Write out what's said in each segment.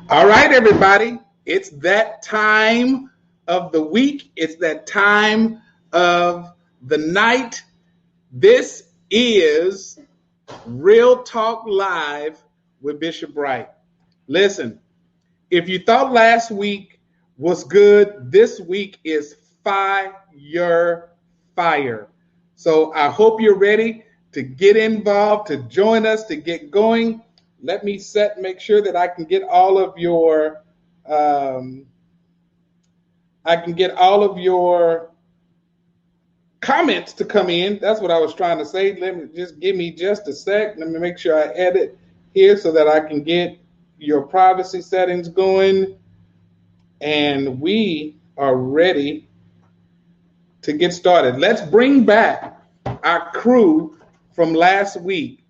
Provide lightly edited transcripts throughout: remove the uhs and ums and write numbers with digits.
All right, everybody. It's that time of the week. It's that time of the night. This is Real Talk Live with Bishop Bright. Listen, if you thought last week was good, this week is fire. So I hope you're ready to get involved, to join us, to get going. Let me make sure that I can get all of your comments to come in. That's what I was trying to say. Give me just a sec. Let me make sure I edit here so that I can get your privacy settings going. And we are ready to get started. Let's bring back our crew from last week.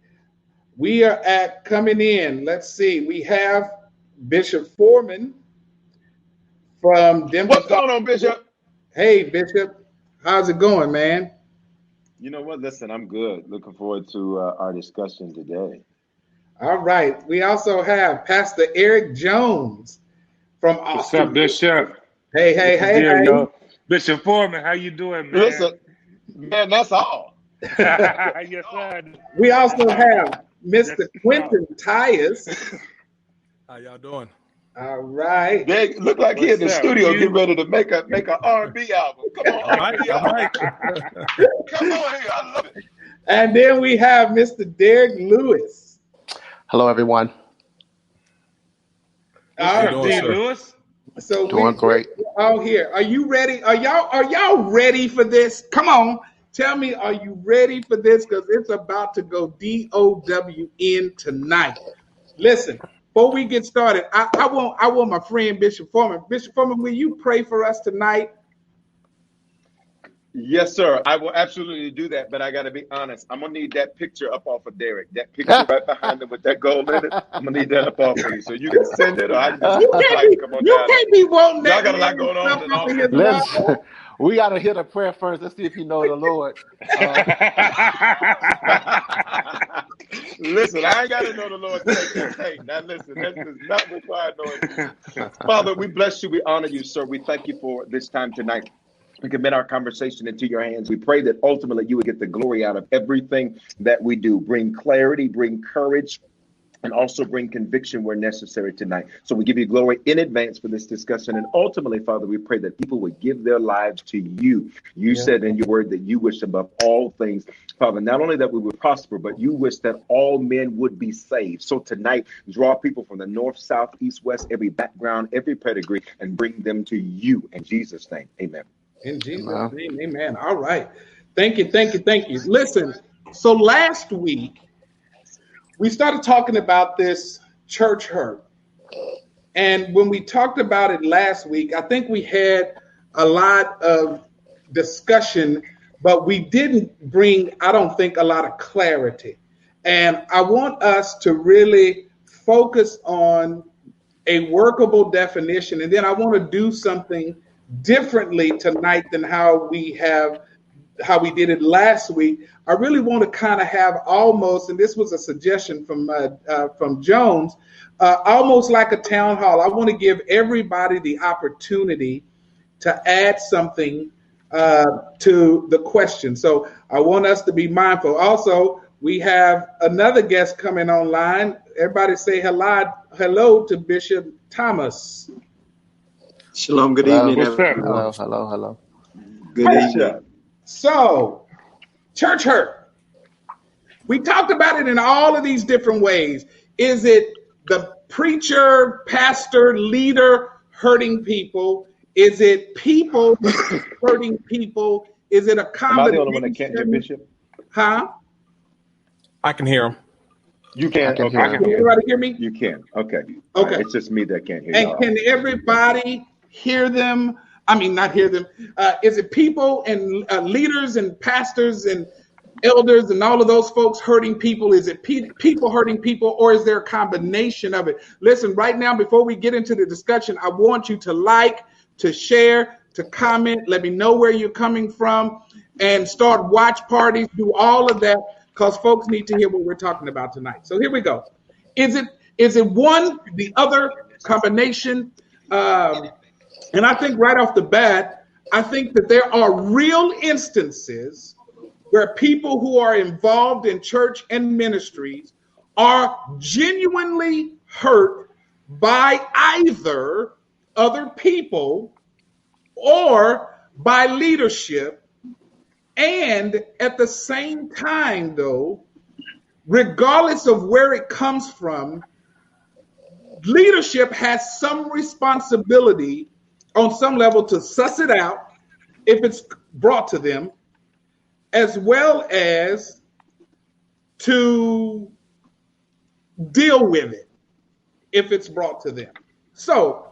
We are coming in. Let's see. We have Bishop Foreman from Denver. What's going on, Bishop? Hey, Bishop. How's it going, man? You know what? Listen, I'm good. Looking forward to our discussion today. All right. We also have Pastor Eric Jones from Austin. What's up, Bishop? Hey. Yo. Bishop Foreman, how you doing, man? Listen, man, that's all. Yes, sir. We also have Mr. Quentin Tyus. How y'all doing? All right. They look like he in the studio getting ready to make an R&B album. Come on, R&B album. Come on here, I love it. And then we have Mr. Derek Lewis. Hello, everyone. All right, Lewis. So doing great. All here. Are you ready? Are y'all ready for this? Come on. Tell me, are you ready for this? Because it's about to go DOWN tonight. Listen, before we get started, I want my friend Bishop Foreman. Bishop Foreman, will you pray for us tonight? Yes, sir. I will absolutely do that, but I got to be honest. I'm going to need that picture up off of Derek. That picture right behind him with that gold in it. I'm going to need that up off of you. So you can send it or I can just come on down. You can't be wanting that. Y'all got a lot going on. Listen, we got to hear the prayer first. Let's see if you know the Lord. Listen, I ain't got to know the Lord. Hey, now listen, this is not required knowing. Father, we bless you. We honor you, sir. We thank you for this time tonight. We commit our conversation into your hands. We pray that ultimately you would get the glory out of everything that we do. Bring clarity, bring courage, and also bring conviction where necessary tonight. So we give you glory in advance for this discussion. And ultimately, Father, we pray that people would give their lives to you. You said in your word that you wish above all things, Father, not only that we would prosper, but you wish that all men would be saved. So tonight, draw people from the north, south, east, west, every background, every pedigree, and bring them to you. In Jesus' name, amen. In Jesus' name, amen. All right. Thank you. Listen, so last week, we started talking about this church hurt. And when we talked about it last week, I think we had a lot of discussion, but we didn't bring, I don't think, a lot of clarity. And I want us to really focus on a workable definition. And then I want to do something differently tonight than how we did it last week. I really want to kind of have almost, and this was a suggestion from Jones, almost like a town hall. I want to give everybody the opportunity to add something to the question. So I want us to be mindful. Also, we have another guest coming online. Everybody say hello to Bishop Thomas. Shalom, good evening, everyone. Hello. Good evening. So, church hurt. We talked about it in all of these different ways. Is it the preacher, pastor, leader hurting people? Is it people hurting people? Is it a combination? Am I the only one that can't hear Bishop? Huh? I can hear him. You can? Can everybody hear me? You can. Okay. Okay. It's just me that can't hear you. And y'all. can everybody hear them? I mean, not hear them. Is it people and leaders and pastors and elders and all of those folks hurting people? Is it people hurting people, or is there a combination of it? Listen, right now, before we get into the discussion, I want you to like, to share, to comment. Let me know where you're coming from, and start watch parties. Do all of that, because folks need to hear what we're talking about tonight. So here we go. Is it one, the other, combination. And I think right off the bat, I think that there are real instances where people who are involved in church and ministries are genuinely hurt by either other people or by leadership. And at the same time, though, regardless of where it comes from, leadership has some responsibility on some level to suss it out if it's brought to them, as well as to deal with it if it's brought to them. So,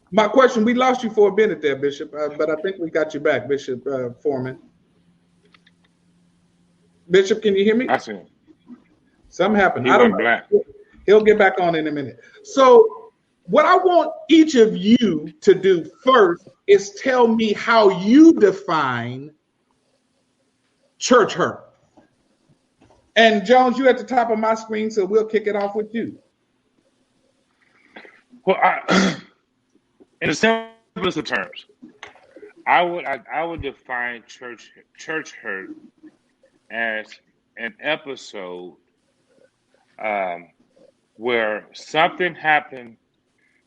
my question, we lost you for a minute there, Bishop, but I think we got you back, Bishop Foreman. Bishop, can you hear me? I see him. Something happened. He I don't went know. black. He'll get back on in a minute. So what I want each of you to do first is tell me how you define church hurt. And Jones, you're at the top of my screen, so we'll kick it off with you. Well, in the simplest of terms, I would define church hurt as an episode where something happened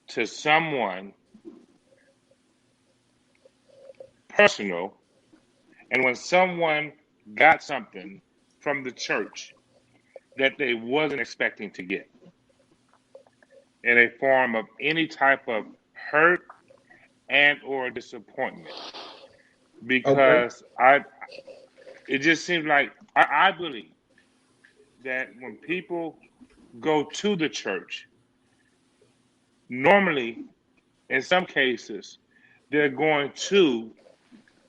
to someone personal, and when someone got something from the church that they wasn't expecting to get, in a form of any type of hurt and or disappointment, because it just seems like I believe that when people go to the church, normally, in some cases, they're going to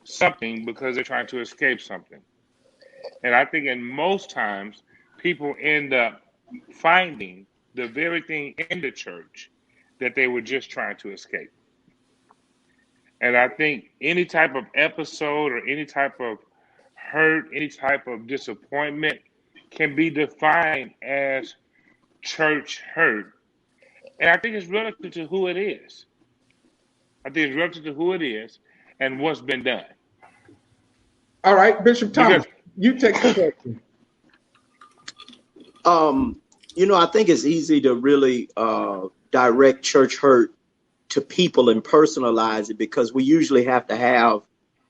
something because they're trying to escape something. And I think in most times, people end up finding the very thing in the church that they were just trying to escape. And I think any type of episode or any type of hurt, any type of disappointment can be defined as church hurt. And I think it's relative to who it is. I think it's relative to who it is and what's been done. All right, Bishop Thomas, you take the question. I think it's easy to really direct church hurt to people and personalize it, because we usually have to have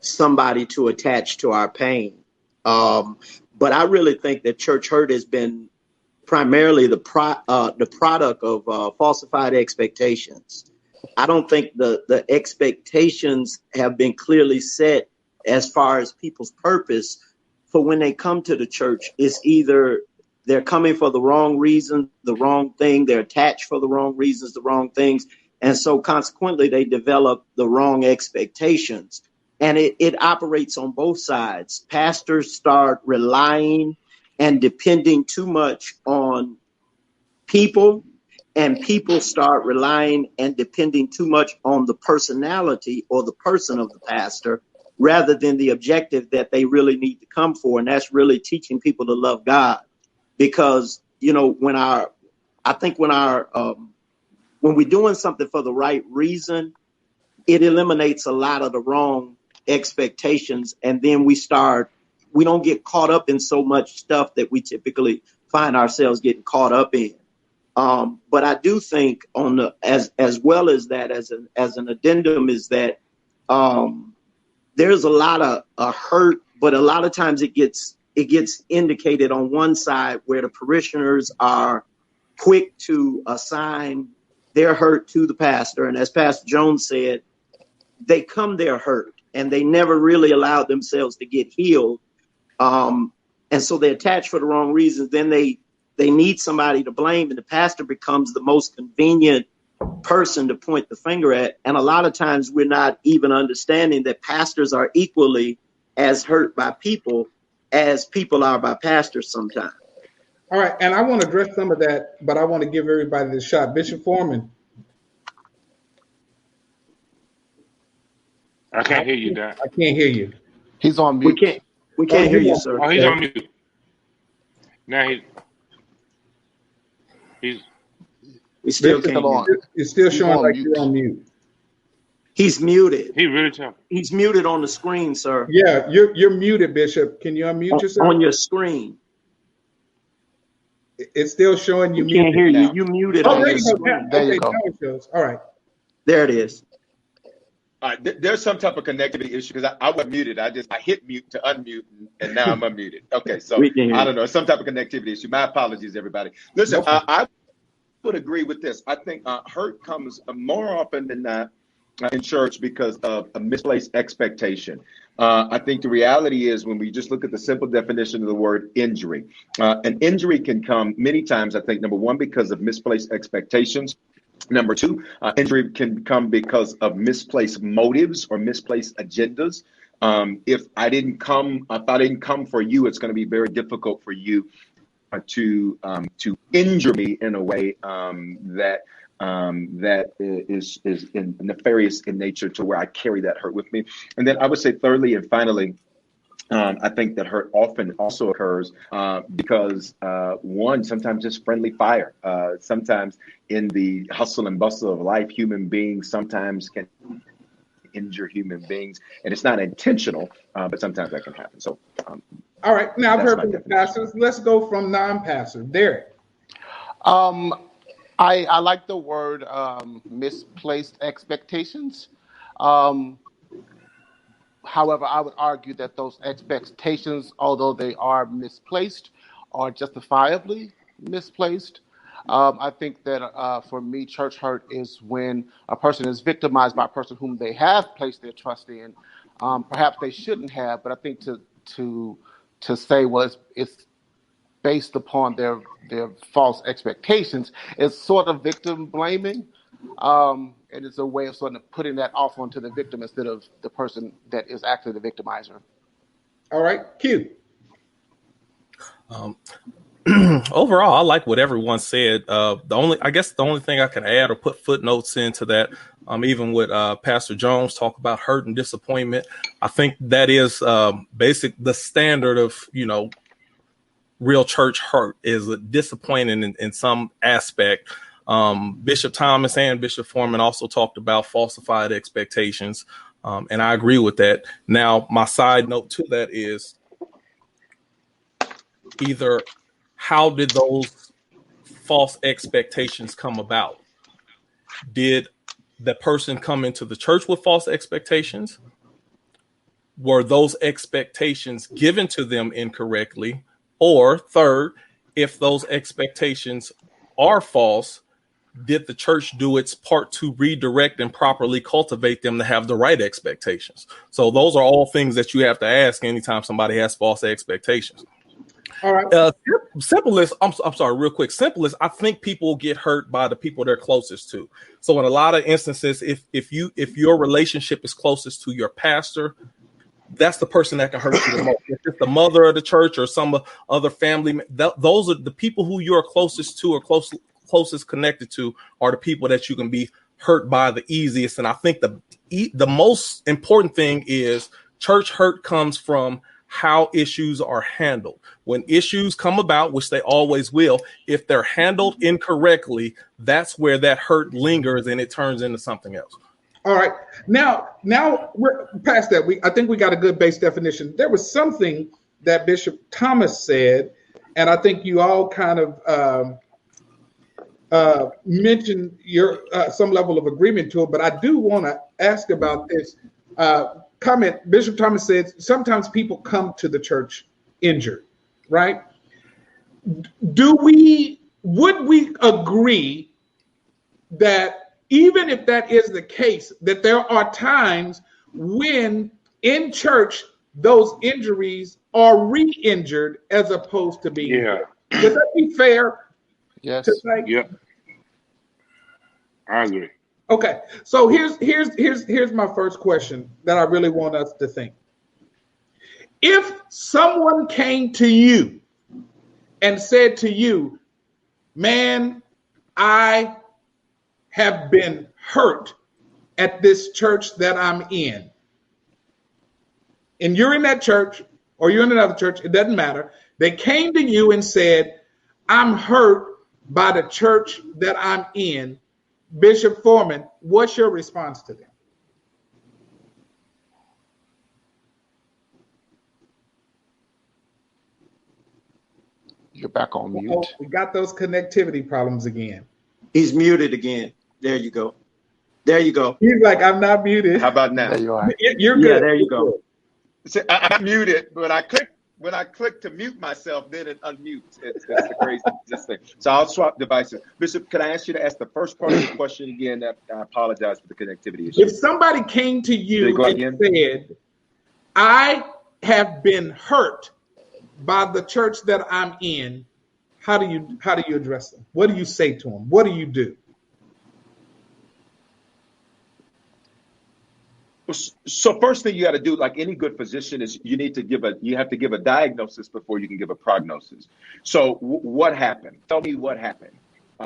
somebody to attach to our pain. But I really think that church hurt has been primarily the product of falsified expectations. I don't think the expectations have been clearly set as far as people's purpose for when they come to the church. It's either they're coming for the wrong reason, the wrong thing, they're attached for the wrong reasons, the wrong things. And so consequently, they develop the wrong expectations. And it operates on both sides. Pastors start relying and depending too much on people, and people start relying and depending too much on the personality or the person of the pastor, rather than the objective that they really need to come for. And that's really teaching people to love God. Because, when we're doing something for the right reason, it eliminates a lot of the wrong expectations. And then we don't get caught up in so much stuff that we typically find ourselves getting caught up in. But I do think as well as that, as an addendum, is that there's a lot of hurt, but a lot of times it gets indicated on one side where the parishioners are quick to assign their hurt to the pastor. And as Pastor Jones said, they come there hurt and they never really allowed themselves to get healed. And so they're attached for the wrong reasons. Then they need somebody to blame, and the pastor becomes the most convenient person to point the finger at. And a lot of times we're not even understanding that pastors are equally as hurt by people as people are by pastors sometimes. All right, and I want to address some of that, but I want to give everybody the shot. Bishop Foreman. I can't hear you, Doc. I can't hear you. He's on mute. We can't hear you, sir. Oh, he's on mute. Now We still Bishop can't still hear on. you. It's still He's showing on like mute. you're on mute. He's muted. He really tough. He's muted on the screen, sir. Yeah, you're muted, Bishop. Can you unmute yourself? On your screen. It's still showing you We can't muted. hear you. Now. You muted Oh, on there your you go. screen. There you Okay, go. now it shows. All right. There it is. All right, there's some type of connectivity issue because I was muted. I hit mute to unmute, and now I'm unmuted. Okay, so We can hear I you. don't know, some type of connectivity issue. My apologies, everybody. Listen, No problem. I would agree with this. I think hurt comes more often than not in church because of a misplaced expectation. I think the reality is when we just look at the simple definition of the word injury, an injury can come many times, I think, number one, because of misplaced expectations. Number two, injury can come because of misplaced motives or misplaced agendas. If I didn't come for you, it's going to be very difficult for you to injure me in a way that is nefarious in nature to where I carry that hurt with me. And then I would say thirdly and finally, I think that hurt often also occurs because one, sometimes just friendly fire. Sometimes in the hustle and bustle of life, human beings sometimes can injure human beings, and it's not intentional, but sometimes that can happen. So, All right. Now I've That's heard my from the definition. pastors. Let's go from non-pastor. Derek. I like the word misplaced expectations. However, I would argue that those expectations, although they are misplaced, are justifiably misplaced. I think that for me, church hurt is when a person is victimized by a person whom they have placed their trust in. Perhaps they shouldn't have, but I think to say, well, it's based upon their false expectations is sort of victim blaming. And it's a way of sort of putting that off onto the victim instead of the person that is actually the victimizer. All right. Q. Overall, I like what everyone said. I guess the only thing I can add or put footnotes into that, even with Pastor Jones talk about hurt and disappointment, I think that is the standard of, real church hurt is disappointing in some aspect. Bishop Thomas and Bishop Foreman also talked about falsified expectations, and I agree with that. Now, my side note to that is either how did those false expectations come about? Did the person come into the church with false expectations? Were those expectations given to them incorrectly? Or third, if those expectations are false, did the church do its part to redirect and properly cultivate them to have the right expectations? So those are all things that you have to ask anytime somebody has false expectations. All right. Simplest, I'm sorry, real quick. Simplest, I think people get hurt by the people they're closest to. So in a lot of instances, if your relationship is closest to your pastor, that's the person that can hurt you the most. If it's the mother of the church or some other family, those are the people who you're closest to or closest connected to are the people that you can be hurt by the easiest. And I think the most important thing is church hurt comes from how issues are handled. When issues come about, which they always will, if they're handled incorrectly, that's where that hurt lingers and it turns into something else. All right. Now we're past that. I think we got a good base definition. There was something that Bishop Thomas said, and I think you all kind of mentioned your some level of agreement to it. But I do want to ask about this comment. Bishop Thomas said sometimes people come to the church injured, right? Would we agree that even if that is the case, that there are times when in church those injuries are re-injured as opposed to being Yeah. Would that be fair? Yes. To say? Yep. I agree. Okay. So here's my first question that I really want us to think. If someone came to you and said to you, man, I have been hurt at this church that I'm in. And you're in that church or you're in another church, it doesn't matter. They came to you and said, I'm hurt by the church that I'm in, Bishop Foreman, what's your response to them? You're back on mute. Oh, we got those connectivity problems again. He's muted again. There you go. There you go. He's like, I'm not muted. How about now? There you are. You're good. Yeah, there you go. See, I'm muted, but when I click to mute myself, then it unmutes. It's the craziest thing. So I'll swap devices. Bishop, can I ask you to ask the first part of the question again? I apologize for the connectivity issue. If somebody came to you and said, I have been hurt by the church that I'm in, how do you address them? What do you say to them? What do you do? So first thing you got to do, like any good physician, is you have to give a diagnosis before you can give a prognosis. So what happened? Tell me what happened.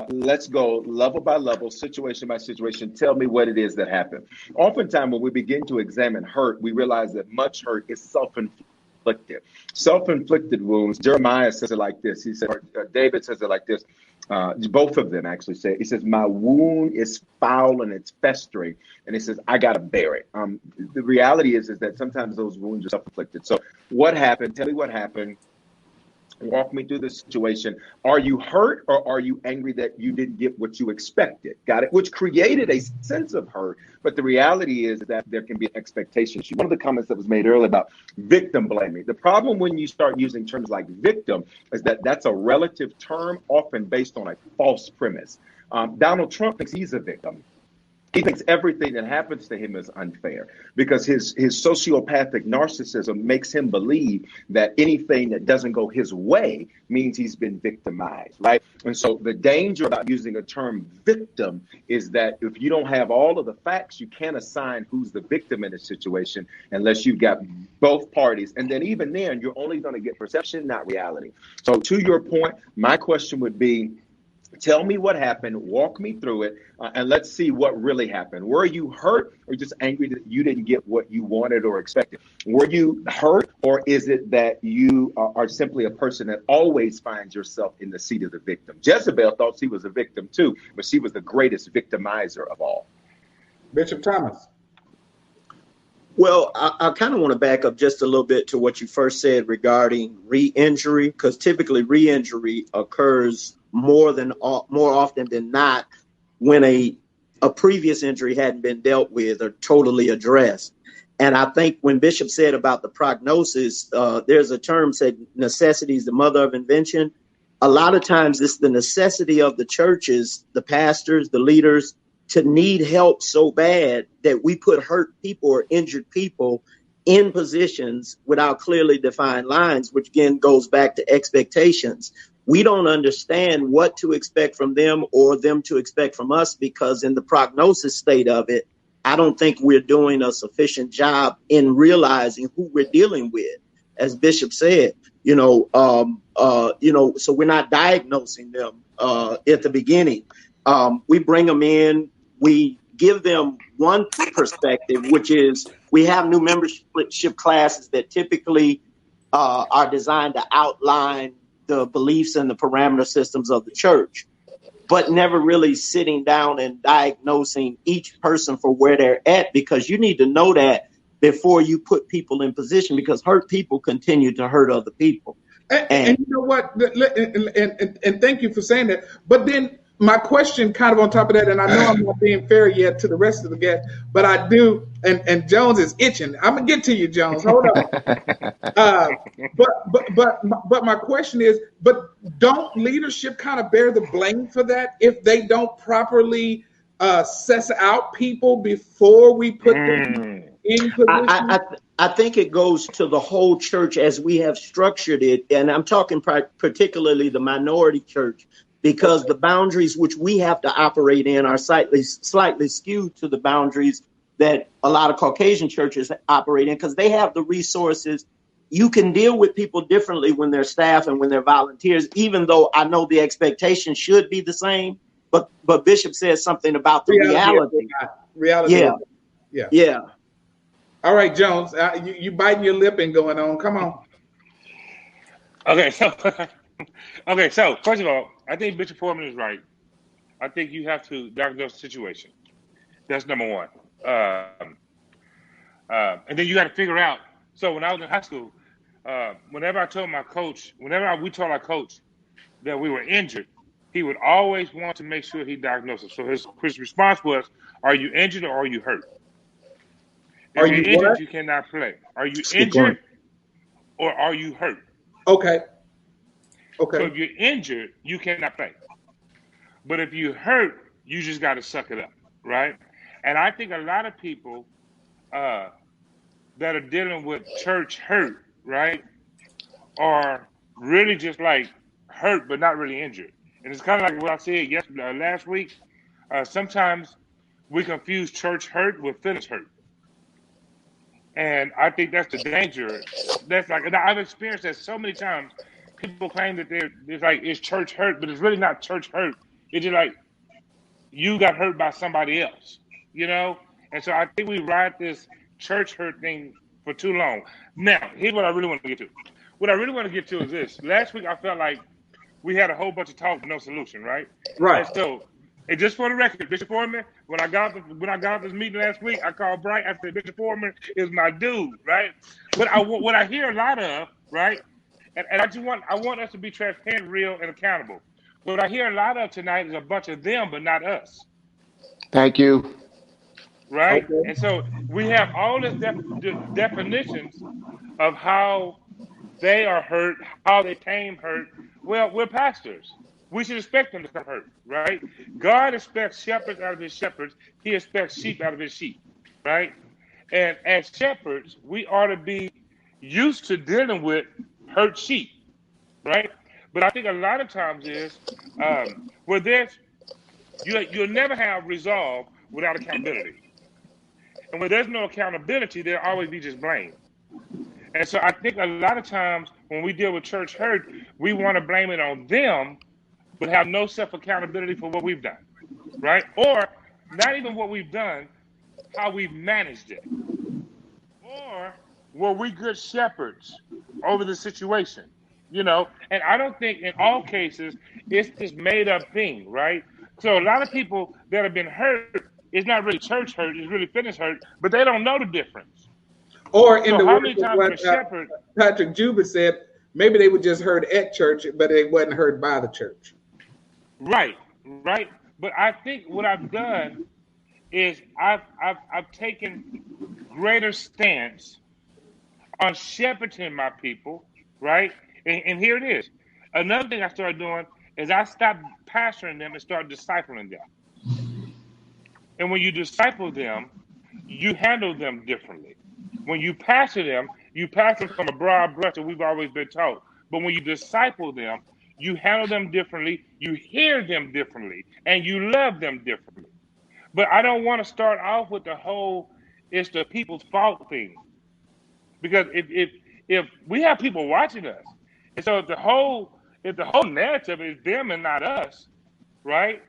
Let's go level by level, situation by situation. Tell me what it is that happened. Oftentimes when we begin to examine hurt, we realize that much hurt is self-inflicted. Self-inflicted wounds. Jeremiah says it like this. He said, David says it like this. Both of them actually say, he says, my wound is foul and it's festering. And he says, I got to bear it. The reality is that sometimes those wounds are self-inflicted. So what happened? Tell me what happened. Walk me through the situation. Are you hurt or are you angry that you didn't get what you expected? Got it? Which created a sense of hurt. But the reality is that there can be an expectation. One of the comments that was made earlier about victim blaming. The problem when you start using terms like victim is that that's a relative term, often based on a false premise. Donald Trump thinks he's a victim. He thinks everything that happens to him is unfair because his sociopathic narcissism makes him believe that anything that doesn't go his way means he's been victimized, right? And so the danger about using a term victim is that if you don't have all of the facts, you can't assign who's the victim in a situation unless you've got both parties. And then even then, you're only going to get perception, not reality. So to your point, my question would be, tell me what happened, walk me through it, and let's see what really happened. Were you hurt or just angry that you didn't get what you wanted or expected? Were you hurt, or is it that you are simply a person that always finds yourself in the seat of the victim? Jezebel thought she was a victim too, but she was the greatest victimizer of all. Bishop Thomas. Well, I kind of want to back up just a little bit to what you first said regarding re-injury, because typically re-injury occurs more often than not when a previous injury hadn't been dealt with or totally addressed. And I think when Bishop said about the prognosis, there's a term said necessity is the mother of invention. A lot of times it's the necessity of the churches, the pastors, the leaders, to need help so bad that we put hurt people or injured people in positions without clearly defined lines, which again goes back to expectations. We don't understand what to expect from them or them to expect from us, because in the prognosis state of it, I don't think we're doing a sufficient job in realizing who we're dealing with. As Bishop said, so we're not diagnosing them at the beginning. We bring them in, we give them one perspective, which is we have new membership classes that typically are designed to outline the beliefs and the parameter systems of the church, but never really sitting down and diagnosing each person for where they're at, because you need to know that before you put people in position, because hurt people continue to hurt other people. And you know what? And thank you for saying that. But then my question kind of on top of that, and I know I'm not being fair yet to the rest of the guests, but I do, and Jones is itching. I'm gonna get to you, Jones. Hold on. But my question is, but don't leadership kind of bear the blame for that if they don't properly suss out people before we put them in position? I think it goes to the whole church as we have structured it, and I'm talking particularly the minority church, because the boundaries which we have to operate in are slightly skewed to the boundaries that a lot of Caucasian churches operate in, because they have the resources. You can deal with people differently when they're staff and when they're volunteers, even though I know the expectation should be the same. But Bishop says something about the reality. Reality. Yeah. All right, Jones, you biting your lip and going on. Come on. Okay, so first of all, I think Bishop Foreman is right. I think you have to diagnose the situation. That's number one. And then you got to figure out. So when I was in high school, whenever we told our coach that we were injured, he would always want to make sure he diagnosed us. So his response was, "Are you injured or are you hurt? Are If you're you injured, what? you cannot play. Are you Keep going. injured or are you hurt? Okay. So Okay. if you're injured, you cannot play. But if you're hurt, you just got to suck it up, right?" And I think a lot of people that are dealing with church hurt, right, are really just like hurt but not really injured. And it's kind of like what I said last week. Sometimes we confuse church hurt with finish hurt. And I think that's the danger. That's like, and I've experienced that so many times. People claim that it's church hurt, but it's really not church hurt. It's just like you got hurt by somebody else, you know? And so I think we ride this church hurt thing for too long. Now, here's what I really want to get to. What I really want to get to is this. Last week, I felt like we had a whole bunch of talk, but no solution, right? Right. And so, and just for the record, Bishop Foreman, when I got this meeting last week, I called Bright. I said, Bishop Foreman is my dude, right? But what I hear a lot of, right? And I want us to be transparent, real, and accountable. What I hear a lot of tonight is a bunch of them, but not us, Thank you. right? Okay. And so we have all these definitions of how they are hurt, how they came hurt. Well, we're pastors. We should expect them to come hurt, right? God expects shepherds out of his shepherds. He expects sheep out of his sheep, right? And as shepherds, we ought to be used to dealing with hurt sheep, right? But I think a lot of times is where you'll never have resolve without accountability. And when there's no accountability, there'll always be just blame. And so I think a lot of times when we deal with church hurt, we want to blame it on them, but have no self-accountability for what we've done, right? Or not even what we've done, how we've managed it. Or were we good shepherds over the situation, you know? And I don't think in all cases it's this made-up thing, right? So a lot of people that have been hurt, it's not really church hurt, it's really finish hurt, but they don't know the difference. Or in So the how words many of times what a shepherd, Patrick Juba said, maybe they were just heard at church, but they wasn't heard by the church. right? But I think what I've done is I've taken greater stance on shepherding my people, right? And here it is. Another thing I started doing is I stopped pastoring them and started discipling them. And when you disciple them, you handle them differently. When you pastor them from a broad brush that we've always been taught. But when you disciple them, you handle them differently, you hear them differently, and you love them differently. But I don't want to start off with the whole it's the people's fault thing. Because if we have people watching us, and so if the whole narrative is them and not us, right?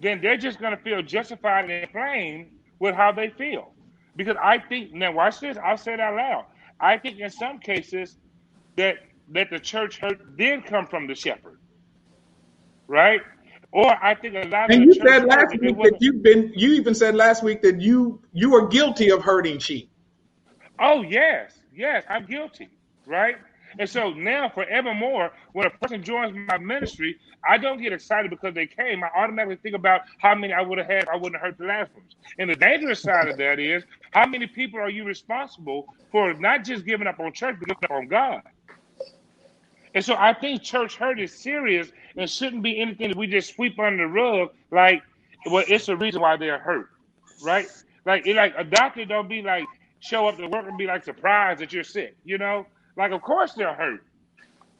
Then they're just going to feel justified and inflamed with how they feel. Because I think, now watch this, I'll say it out loud. I think in some cases that the church hurt did come from the shepherd, right? Or I think a lot of And the you church said hurt, last if it week wasn't, that you even said last week that you are guilty of hurting sheep. oh yes, I'm guilty, right? And so now forevermore, when a person joins my ministry, I don't get excited because they came. I automatically think about how many I would have had if I wouldn't have hurt the last ones. And the dangerous side of that is, how many people are you responsible for not just giving up on church, but giving up on God? And so I think church hurt is serious and shouldn't be anything that we just sweep under the rug like, well, it's a reason why they're hurt, right? Like a doctor don't be like, show up to work and be like surprised that you're sick, you know? Like, of course they're hurt.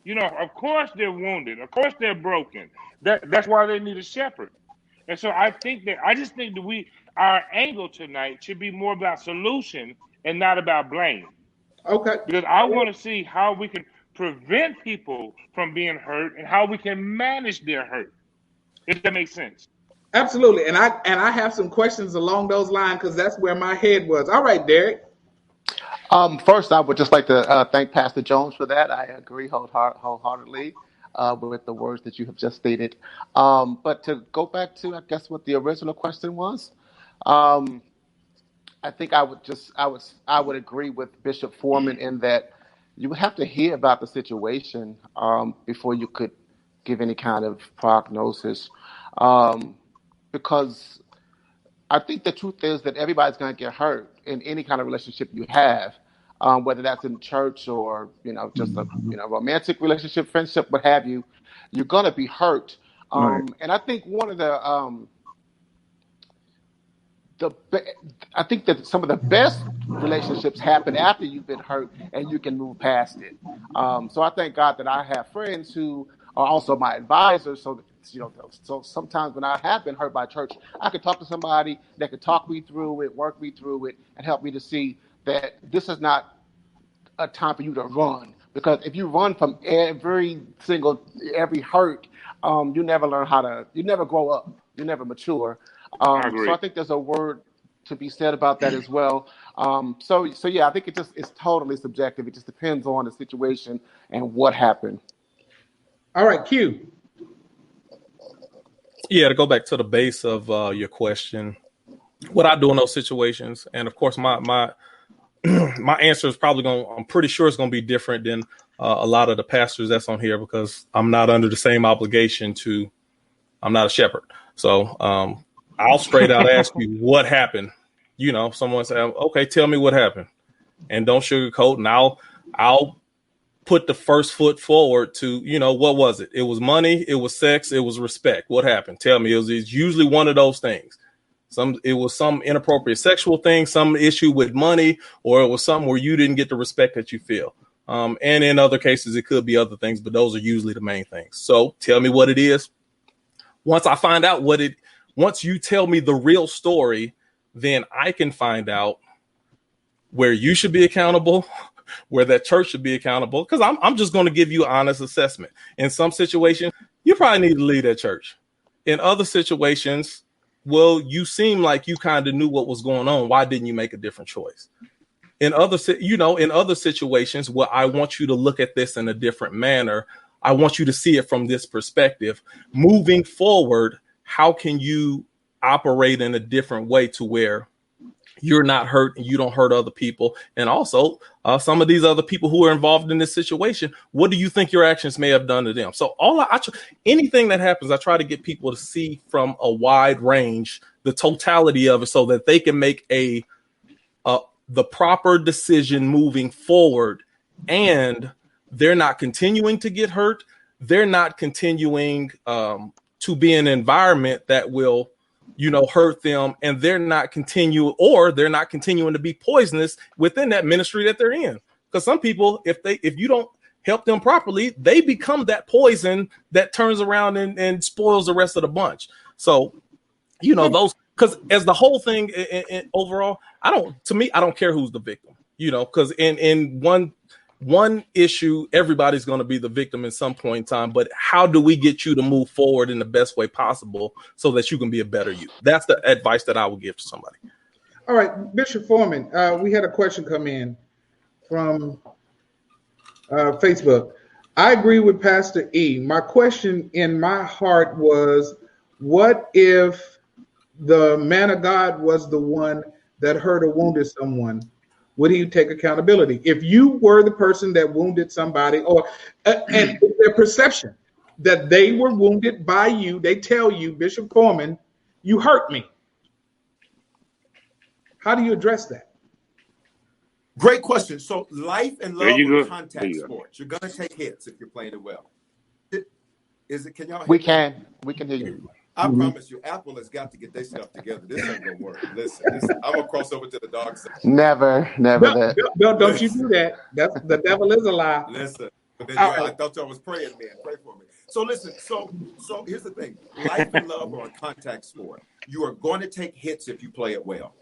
You know, of course they're wounded. Of course they're broken. That's why they need a shepherd. And so I just think that our angle tonight should be more about solution and not about blame. Okay. Because I want to see how we can prevent people from being hurt and how we can manage their hurt. If that makes sense. Absolutely. And I have some questions along those lines because that's where my head was. All right, Derek. First, I would just like to thank Pastor Jones for that. I agree wholeheartedly. with the words that you have just stated. But to go back to, I guess, what the original question was, I think I would agree with Bishop Foreman in that you would have to hear about the situation before you could give any kind of prognosis, because I think the truth is that everybody's going to get hurt in any kind of relationship you have, whether that's in church or just a romantic relationship, friendship, what have you. You're going to be hurt, and I think one of I think that some of the best relationships happen after you've been hurt and you can move past it. So I thank God that I have friends who are also my advisors. So so sometimes when I have been hurt by church, I could talk to somebody that could talk me through it, work me through it, and help me to see that this is not a time for you to run. Because if you run from every hurt, you never learn you never grow up, you never mature. I agree. So I think there's a word to be said about that as well. So yeah, I think it's totally subjective. It just depends on the situation and what happened. All right, Q. Yeah, to go back to the base of your question, what I do in those situations, and of course my my answer is I'm pretty sure it's going to be different than a lot of the pastors that's on here, because I'm not under the same obligation I'm not a shepherd. So I'll straight out ask you what happened. Someone say, okay, tell me what happened, and don't sugarcoat. And I'll put the first foot forward to, what was it? It was money. It was sex. It was respect. What happened? Tell me. It's usually one of those things. It was some inappropriate sexual thing, some issue with money, or it was something where you didn't get the respect that you feel. And in other cases, it could be other things, but those are usually the main things. So tell me what it is. Once I find out once you tell me the real story, then I can find out where you should be accountable, where that church should be accountable, because I'm just going to give you an honest assessment. In some situations, you probably need to leave that church. In other situations, well, you seem like you kind of knew what was going on. Why didn't you make a different choice? In other situations, well, I want you to look at this in a different manner. I want you to see it from this perspective. Moving forward, how can you operate in a different way to where you're not hurt and you don't hurt other people? And also some of these other people who are involved in this situation, what do you think your actions may have done to them? So anything that happens, I try to get people to see from a wide range, the totality of it, so that they can make the proper decision moving forward, and they're not continuing to get hurt. They're not continuing to be in an environment that will hurt them, and they're not continuing to be poisonous within that ministry that they're in. Because some people, if you don't help them properly, they become that poison that turns around and spoils the rest of the bunch. So, those, because as the whole thing overall, I don't care who's the victim, because in one issue, everybody's going to be the victim at some point in time. But how do we get you to move forward in the best way possible so that you can be a better you? That's the advice that I would give to somebody. All right, Bishop Foreman, we had a question come in from Facebook. I agree with Pastor E. My question in my heart was, what if the man of God was the one that hurt or wounded someone? Would he take accountability? If you were the person that wounded somebody, and their perception that they were wounded by you, they tell you, Bishop Foreman, you hurt me. How do you address that? Great question. So life and love are contact sports. You're going to take hits if you're playing it well. Can y'all hear We me? can hear you. I promise you, Apple has got to get their stuff together. This ain't gonna work. Listen, I'm gonna cross over to the dark side. Never that. Don't you do that. That's the devil is a lie. Listen, but then I thought y'all was praying, man. Pray for me. So listen, so here's the thing: life and love are a contact sport. You are going to take hits if you play it well.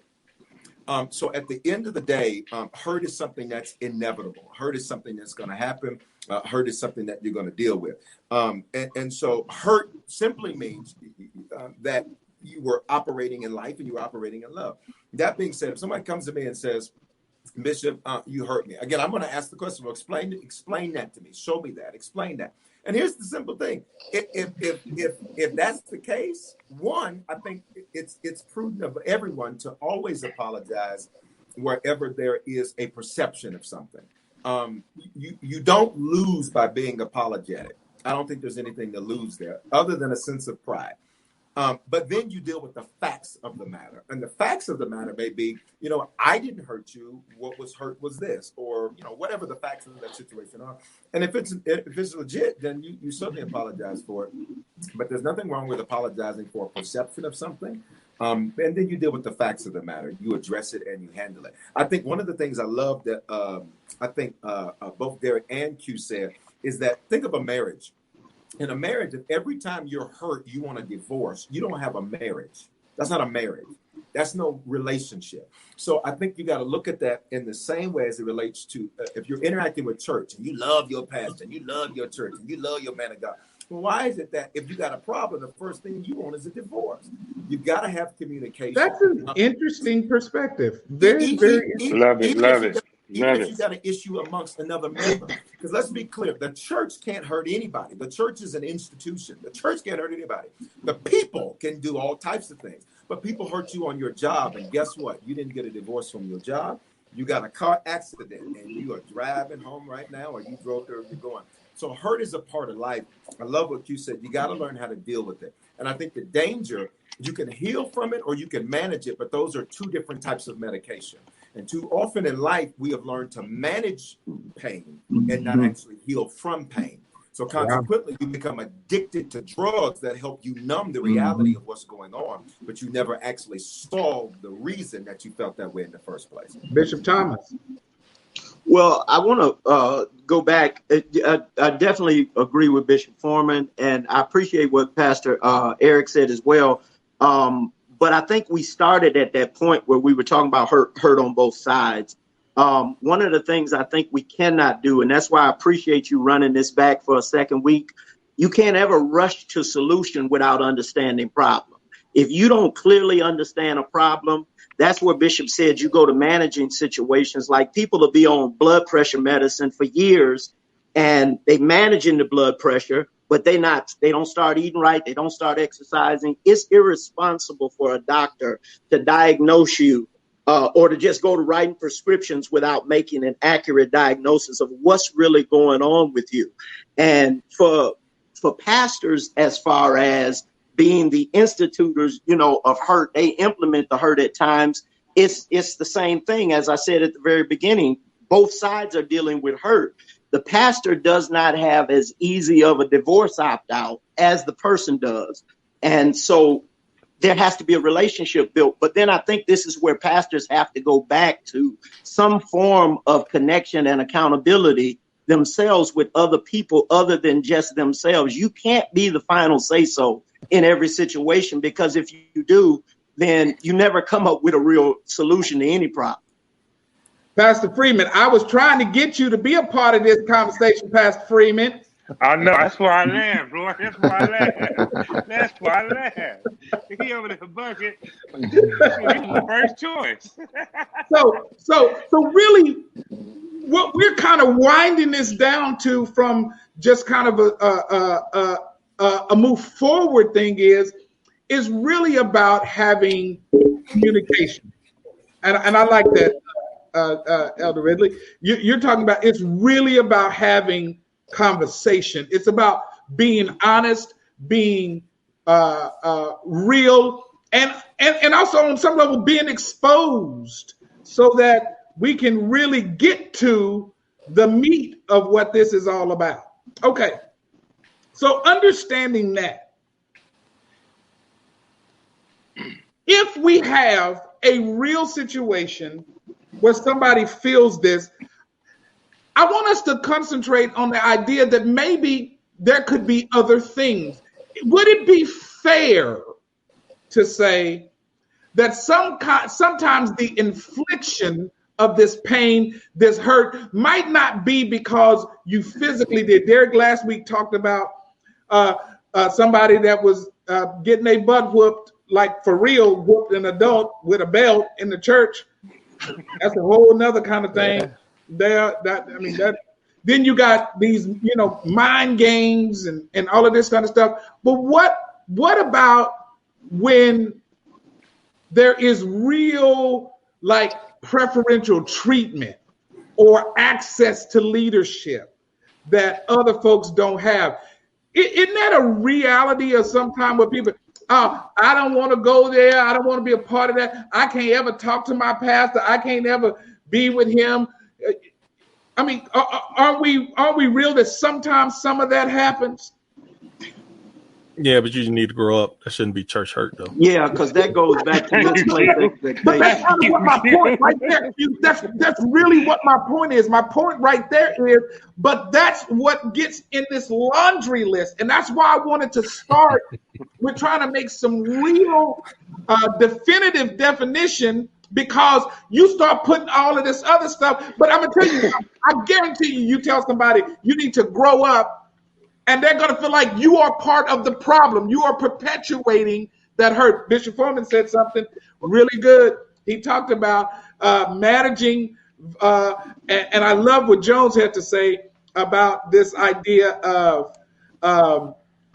So at the end of the day, hurt is something that's inevitable. Hurt is something that's going to happen. Hurt is something that you're going to deal with. And so hurt simply means that you were operating in life and you were operating in love. That being said, if somebody comes to me and says, Bishop, you hurt me. Again, I'm going to ask the question, well, explain that to me. Show me that. Explain that. And here's the simple thing: if that's the case, one, I think it's prudent of everyone to always apologize wherever there is a perception of something. You don't lose by being apologetic. I don't think there's anything to lose there other than a sense of pride. But then you deal with the facts of the matter. And the facts of the matter may be, I didn't hurt you. What was hurt was this, or, whatever the facts of that situation are. And if it's legit, then you certainly apologize for it. But there's nothing wrong with apologizing for a perception of something. And then you deal with the facts of the matter. You address it and you handle it. I think one of the things I love that both Derek and Q said is that think of a marriage. In a marriage, if every time you're hurt, you want a divorce, you don't have a marriage. That's not a marriage. That's no relationship. So I think you got to look at that in the same way as it relates to if you're interacting with church and you love your pastor and you love your church and you love your man of God. Well, why is it that if you got a problem, the first thing you want is a divorce? You've got to have communication. That's an interesting perspective. Very interesting. Love it. Even if you got an issue amongst another member, because let's be clear, the church can't hurt anybody. The church is an institution. The church can't hurt anybody. The people can do all types of things, but people hurt you on your job. And guess what? You didn't get a divorce from your job. You got a car accident and you are driving home right now, or you drove there, you're going. So hurt is a part of life. I love what you said. You got to learn how to deal with it. And I think the danger, you can heal from it or you can manage it, but those are two different types of medication. And too often in life, we have learned to manage pain and not actually heal from pain. So consequently, you become addicted to drugs that help you numb the reality of what's going on, but you never actually solve the reason that you felt that way in the first place. Bishop Thomas. Well, I want to go back. I definitely agree with Bishop Foreman, and I appreciate what Pastor Eric said as well. But I think we started at that point where we were talking about hurt on both sides. One of the things I think we cannot do, and that's why I appreciate you running this back for a second week, you can't ever rush to solution without understanding problem. If you don't clearly understand a problem, that's where Bishop said you go to managing situations. Like people will be on blood pressure medicine for years and they managing the blood pressure, but they don't start eating right. They don't start exercising. It's irresponsible for a doctor to diagnose you or to just go to writing prescriptions without making an accurate diagnosis of what's really going on with you. And for pastors, as far as being the institutors, of hurt, they implement the hurt at times. It's the same thing. As I said at the very beginning, both sides are dealing with hurt. The pastor does not have as easy of a divorce opt-out as the person does. And so there has to be a relationship built. But then I think this is where pastors have to go back to some form of connection and accountability themselves with other people other than just themselves. You can't be the final say-so in every situation, because if you do, then you never come up with a real solution to any problem. Pastor Freeman, I was trying to get you to be a part of this conversation, Pastor Freeman. I know. That's why I laughed, bro. That's why I laughed. He over there bucket. He was the first choice. So really, what we're kind of winding this down to from just kind of a move forward thing is really about having communication. And I like that. Elder Ridley, you're talking about it's really about having conversation. It's about being honest, being real, and also on some level being exposed so that we can really get to the meat of what this is all about. Okay, so understanding that, if we have a real situation where somebody feels this, I want us to concentrate on the idea that maybe there could be other things. Would it be fair to say that sometimes the infliction of this pain, this hurt, might not be because you physically did? Derek last week talked about somebody that was getting their butt whooped, like for real, whooped an adult with a belt in the church. That's a whole nother kind of thing. Then you got these, mind games and all of this kind of stuff. But what about when there is real, like, preferential treatment or access to leadership that other folks don't have? Isn't that a reality of sometimes where people, I don't want to go there. I don't want to be a part of that. I can't ever talk to my pastor. I can't ever be with him. I mean, aren't we real that sometimes some of that happens? Yeah, but you just need to grow up. That shouldn't be church hurt, though. Yeah, because that goes back to misplaced expectations. But that's kind of what my point right there. That's really what my point is. My point right there is, but that's what gets in this laundry list. And that's why I wanted to start with trying to make some real definitive definition, because you start putting all of this other stuff. But I'm going to tell you, I guarantee you tell somebody you need to grow up, and they're going to feel like you are part of the problem. You are perpetuating that hurt. Bishop Foreman said something really good. He talked about managing, and I love what Jones had to say about this idea of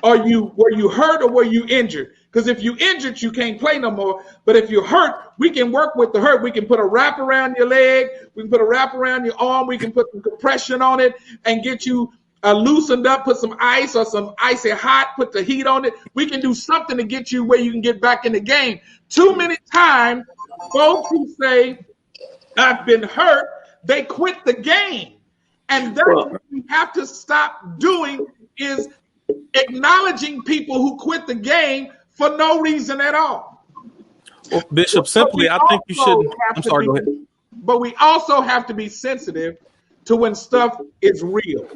were you hurt or were you injured? Because if you injured, you can't play no more. But if you're hurt, we can work with the hurt. We can put a wrap around your leg. We can put a wrap around your arm. We can put some compression on it and get you loosened up, put some ice or some icy hot, put the heat on it. We can do something to get you where you can get back in the game. Too many times, folks who say, I've been hurt, they quit the game. And that's what we have to stop doing, is acknowledging people who quit the game for no reason at all. Well, Bishop, simply, I think you should. I'm sorry, go ahead. But we also have to be sensitive to when stuff is real.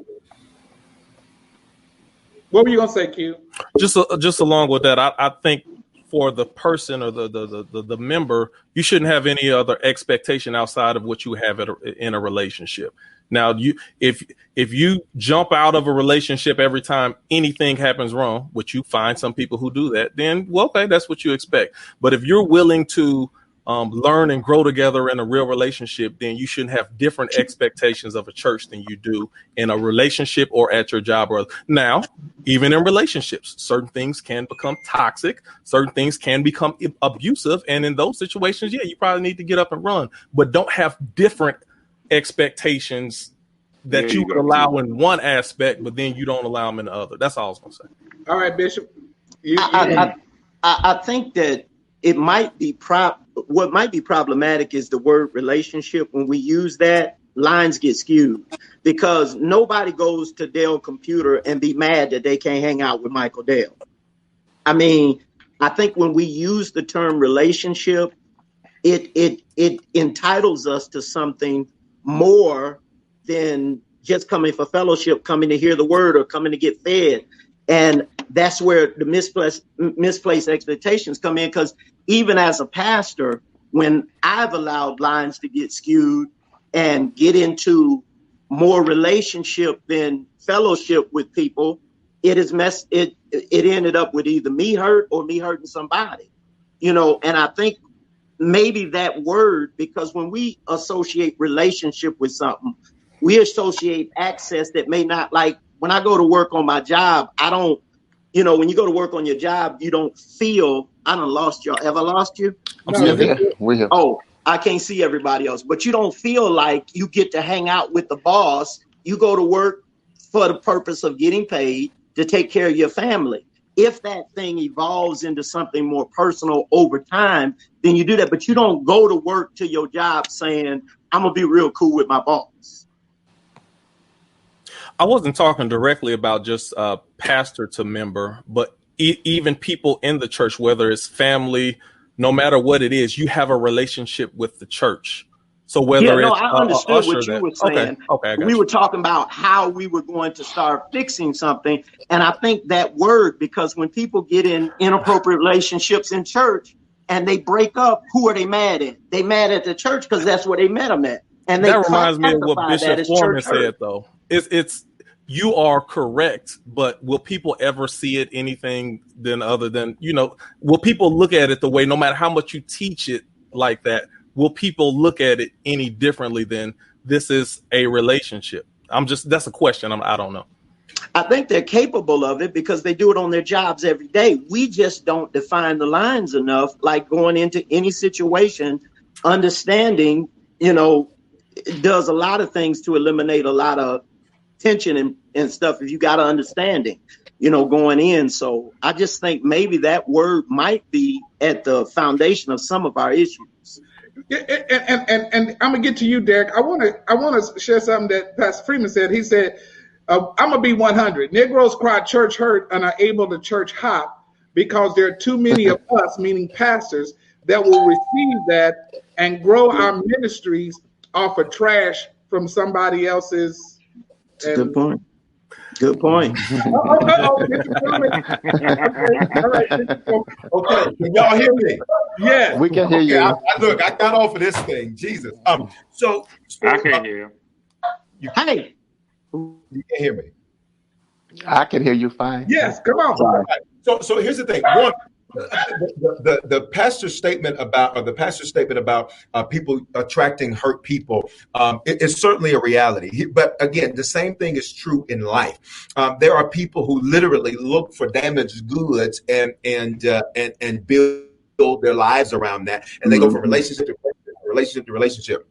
What were you gonna say, Q? Just along with that, I think for the person or the member, you shouldn't have any other expectation outside of what you have in a relationship. Now, if you jump out of a relationship every time anything happens wrong, which you find some people who do that, then well, okay, that's what you expect. But if you're willing to learn and grow together in a real relationship, then you shouldn't have different expectations of a church than you do in a relationship or at your job. Now, even in relationships, certain things can become toxic. Certain things can become abusive. And in those situations, yeah, you probably need to get up and run. But don't have different expectations that you would allow in one aspect, but then you don't allow them in the other. That's all I was going to say. All right, Bishop. I think that it might be what might be problematic is the word relationship. When we use that, lines get skewed, because nobody goes to Dell Computer and be mad that they can't hang out with Michael Dell. I mean, I think when we use the term relationship, it entitles us to something more than just coming for fellowship, coming to hear the word, or coming to get fed. And that's where the misplaced expectations come in, because even as a pastor, when I've allowed lines to get skewed and get into more relationship than fellowship with people, it ended up with either me hurt or me hurting somebody, and I think maybe that word, because when we associate relationship with something, we associate access that may not, like when I go to work on my job, I don't, when you go to work on your job, you don't feel, I done lost y'all. Ever lost you? We have. Oh, I can't see everybody else, but you don't feel like you get to hang out with the boss. You go to work for the purpose of getting paid to take care of your family. If that thing evolves into something more personal over time, then you do that. But you don't go to work to your job saying, I'm going to be real cool with my boss. I wasn't talking directly about just pastor to member, but even people in the church, whether it's family, no matter what it is, you have a relationship with the church. So whether I understood what you were saying. Okay, we were talking about how we were going to start fixing something. And I think that word, because when people get in inappropriate relationships in church and they break up, who are they mad at? They mad at the church because that's where they met them at. And that reminds me of what Bishop Foreman said, though. It's you are correct, but will people ever see it anything other than, will people look at it the way, no matter how much you teach it like that, will people look at it any differently than this is a relationship? That's a question. I don't know. I think they're capable of it because they do it on their jobs every day. We just don't define the lines enough, like going into any situation, understanding, it does a lot of things to eliminate a lot of tension and stuff if you got an understanding, going in. So I just think maybe that word might be at the foundation of some of our issues. And I'm gonna get to you, Derek. I want to share something that Pastor Freeman said. He said, I'm gonna be 100. Negroes cry church hurt and are able to church hop because there are too many of us, meaning pastors, that will receive that and grow our ministries off of trash from somebody else's. Good point. Good point. Okay, can y'all hear me? Yeah, we can hear you. Look, I got off of this thing. Jesus. So I can't hear you. Hey, you can hear me. I can hear you fine. Yes, come on. So here's the thing. One, the pastor's statement about people attracting hurt people is certainly a reality. But again, the same thing is true in life. There are people who literally look for damaged goods and build their lives around that, and they go from relationship to relationship.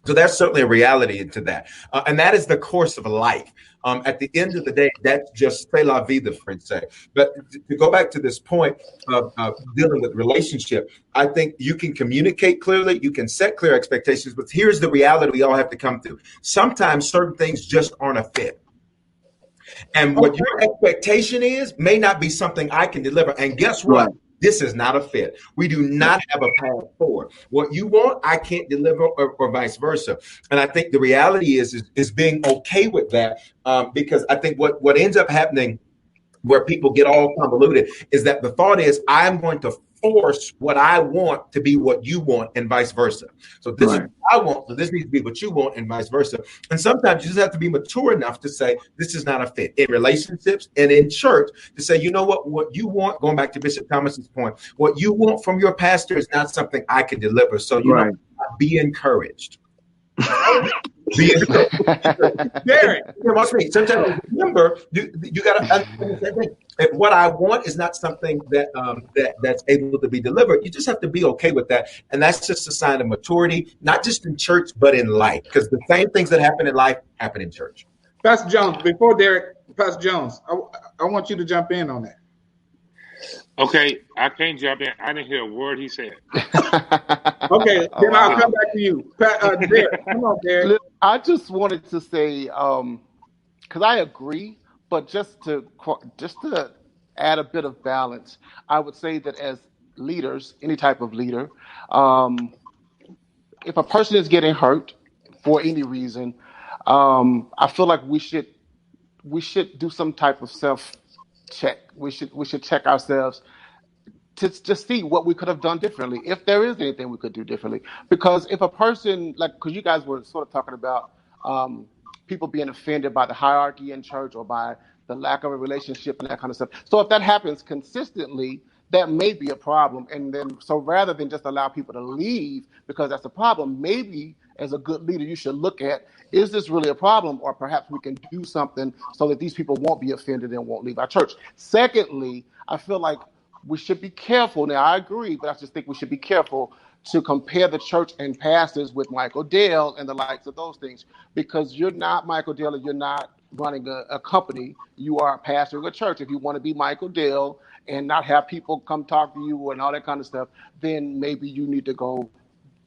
So that's certainly a reality into that. And that is the course of life. At the end of the day, that's just c'est la vie, the French say. But to go back to this point of dealing with relationship, I think you can communicate clearly, you can set clear expectations, but here's the reality we all have to come through. Sometimes certain things just aren't a fit. And what your expectation is may not be something I can deliver. And guess what? This is not a fit. We do not have a path forward. What you want, I can't deliver, or vice versa. And I think the reality is being okay with that, because I think what ends up happening where people get all convoluted is that the thought is, I'm going to force what I want to be what you want and vice versa. So this is what I want, so this needs to be what you want and vice versa. And sometimes you just have to be mature enough to say, this is not a fit in relationships and in church, to say, you know what you want, going back to Bishop Thomas's point, what you want from your pastor is not something I can deliver. So be encouraged. Derek, watch me. Sometimes remember, you got to understand if what I want is not something that's able to be delivered. You just have to be okay with that, and that's just a sign of maturity, not just in church but in life, because the same things that happen in life happen in church. Pastor Jones, before Derek, Pastor Jones, I want you to jump in on that. Okay, I can't jump in. I didn't hear a word he said. Okay, then I'll come back to you. Derek, come on, Derek. I just wanted to say, because I agree, but just to add a bit of balance, I would say that as leaders, any type of leader, if a person is getting hurt for any reason, I feel like we should do some type of self-check. We should check ourselves to just see what we could have done differently, if there is anything we could do differently. Because if a person, because you guys were sort of talking about people being offended by the hierarchy in church or by the lack of a relationship and that kind of stuff. So if that happens consistently, that may be a problem. And then, so rather than just allow people to leave because that's a problem, maybe as a good leader, you should look at, is this really a problem? Or perhaps we can do something so that these people won't be offended and won't leave our church. Secondly, I feel like we should be careful. Now, I agree, but I just think we should be careful to compare the church and pastors with Michael Dell and the likes of those things, because you're not Michael Dell and you're not running a company. You are pastoring a church. If you want to be Michael Dell and not have people come talk to you and all that kind of stuff, then maybe you need to go,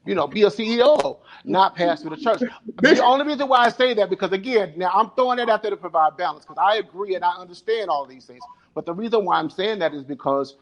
be a CEO, not pastor the church. The only reason why I say that, because again, now I'm throwing that out there to provide balance, because I agree and I understand all these things. But the reason why I'm saying that is because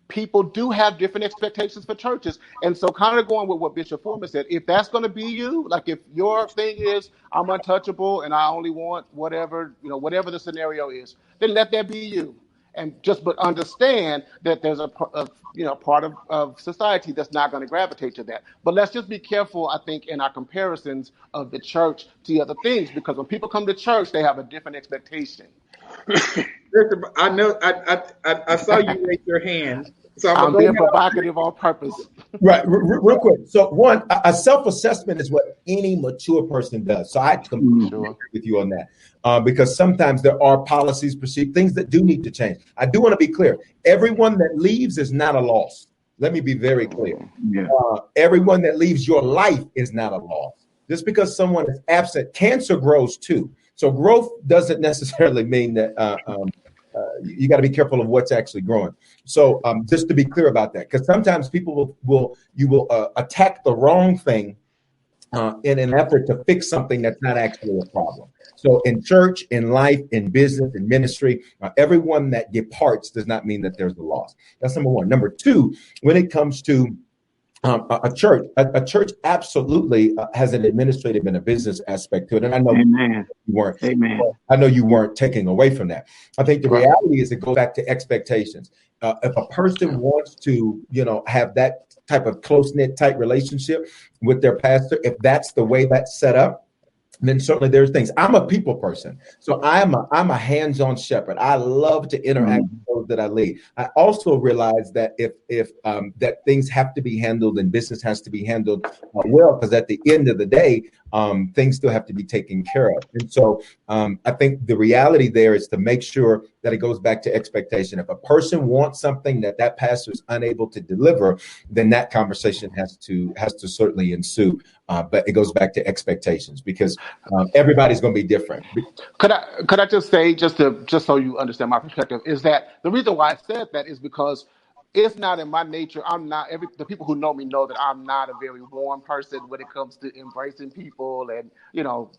people do have different expectations for churches. And so kind of going with what Bishop Foreman said, if that's going to be you, like if your thing is I'm untouchable and I only want whatever the scenario is, then let that be you. And but understand that there's a part of society that's not going to gravitate to that. But let's just be careful, I think, in our comparisons of the church to other things, because when people come to church, they have a different expectation. Listen, I know I saw you raise your hand, so I'm gonna being go ahead. provocative on purpose. Right, real quick. So, one, a self-assessment is what any mature person does. So, I completely Sure. agree with you on that, because sometimes there are policies, procedures, things that do need to change. I do want to be clear: everyone that leaves is not a loss. Let me be very clear. Yeah. Everyone that leaves your life is not a loss. Just because someone is absent, cancer grows too. So, growth doesn't necessarily mean that. You got to be careful of what's actually growing. So just to be clear about that, because sometimes people will attack the wrong thing in an effort to fix something that's not actually a problem. So in church, in life, in business, in ministry, everyone that departs does not mean that there's a loss. That's number one. Number two, when it comes to a church absolutely has an administrative and a business aspect to it. And I know Amen. you weren't. Amen. I know you weren't taking away from that. I think the reality is it goes back to expectations. If a person wants to, have that type of close-knit, tight relationship with their pastor, if that's the way that's set up, then certainly there's things. I'm a people person, so I'm a hands-on shepherd. I love to interact with those that I lead. I also realize that if that things have to be handled and business has to be handled well, because at the end of the day, things still have to be taken care of. And so I think the reality there is to make sure that it goes back to expectation. If a person wants something that pastor is unable to deliver, then that conversation has to certainly ensue. But it goes back to expectations, because everybody's going to be different. Could I just say, just so you understand my perspective, is that the reason why I said that is because it's not in my nature. The people who know me know that I'm not a very warm person when it comes to embracing people and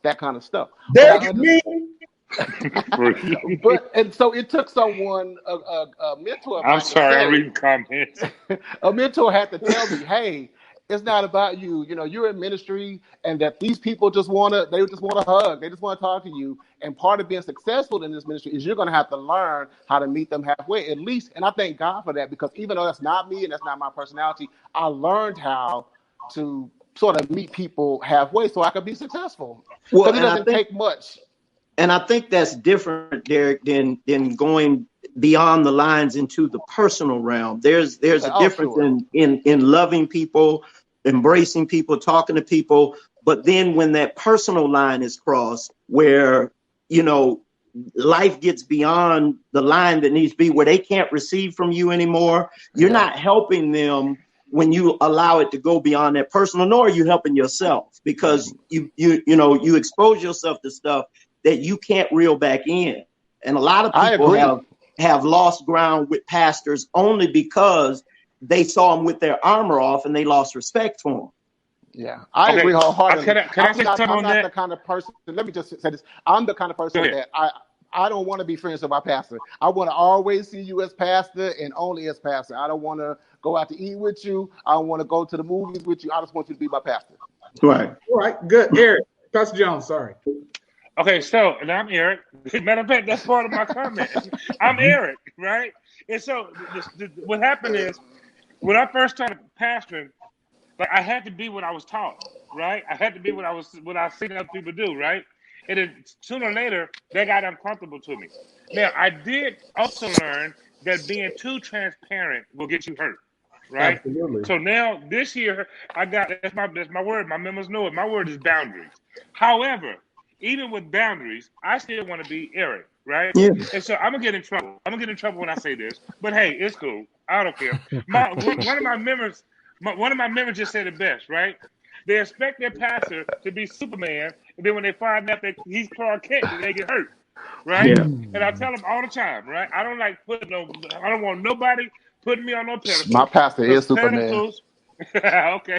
that kind of stuff. That's me. And so it took someone, a mentor. I'm sorry, I'm reading comments. A mentor had to tell me, hey, it's not about you. You're in ministry, and that these people just want to hug. They just want to talk to you. And part of being successful in this ministry is you're going to have to learn how to meet them halfway, at least. And I thank God for that, because even though that's not me and that's not my personality, I learned how to sort of meet people halfway so I could be successful. Well, Because it doesn't take much. And I think that's different, Derek, than going beyond the lines into the personal realm. There's a difference in loving people, embracing people, talking to people. But then when that personal line is crossed, where, life gets beyond the line that needs to be, where they can't receive from you anymore, you're not helping them when you allow it to go beyond that personal, nor are you helping yourself, because you expose yourself to stuff that you can't reel back in. And a lot of people have lost ground with pastors only because they saw them with their armor off and they lost respect for them. Yeah, I agree wholeheartedly. I'm not the kind of person. Let me just say this. I'm the kind of person that I don't want to be friends with my pastor. I want to always see you as pastor and only as pastor. I don't want to go out to eat with you. I don't want to go to the movies with you. I just want you to be my pastor. Right. All right. Good. Eric, Pastor Jones, sorry. Okay, so, and I'm Eric. Matter of fact, that's part of my comment. I'm Eric, right? And so what happened is, when I first started pastoring, I had to be what I was taught, right? I had to be what I was seen other people do, right? And then sooner or later, that got uncomfortable to me. Now, I did also learn that being too transparent will get you hurt, right? Absolutely. So now, this year, that's my word. My members know it. My word is boundaries. However, even with boundaries, I still want to be Eric, right? Yeah. And so I'm going to get in trouble. I'm going to get in trouble when I say this. But hey, it's cool. I don't care. One of my members just said it best, right? They expect their pastor to be Superman, and then when they find out that he's Clark Kent, they get hurt, right? Yeah. And I tell them all the time, right? I don't want nobody putting me on no pedestal. My pastor is Superman. Okay.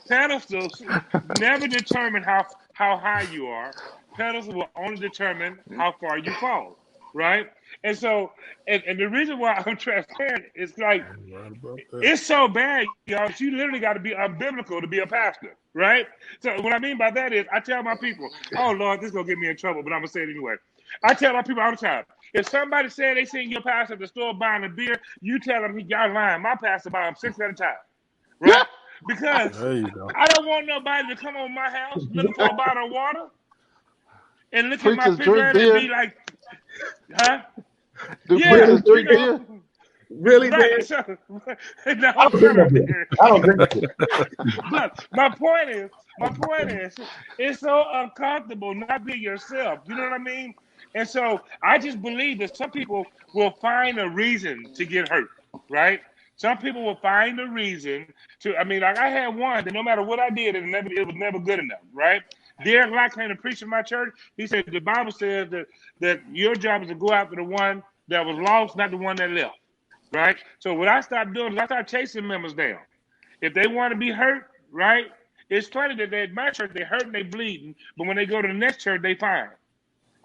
Pedestals never determine how high you are. Pedestals will only determine how far you fall, right? And so, and the reason why I'm transparent is like, it's so bad, y'all. You literally got to be unbiblical to be a pastor, right? So what I mean by that is, I tell my people, oh Lord, this is gonna get me in trouble, but I'm gonna say it anyway. I tell my people all the time, if somebody said they seen your pastor at the store buying a beer, you tell them y'all lying. My pastor buy them 6 at a time, right? Because I don't want nobody to come on my house looking for a bottle of water and look at my refrigerator and be like, Huh? Do Yeah, preachers you drink beer? know. Really, Right. man? So, I no, don't drink no beer. I don't drink no beer. but my point is, it's so uncomfortable not being yourself. You know what I mean? And so I just believe that some people will find a reason to get hurt, right? Some people will find a reason to. I mean, like I had one that no matter what I did, it was never good enough, right? Derek Locke came to preach in my church. He said the Bible says that your job is to go after the one that was lost, not the one that left. Right? So what I stopped doing is I started chasing members down. If they want to be hurt, right? It's funny that at my church, they hurt and they bleeding, but when they go to the next church, they fine.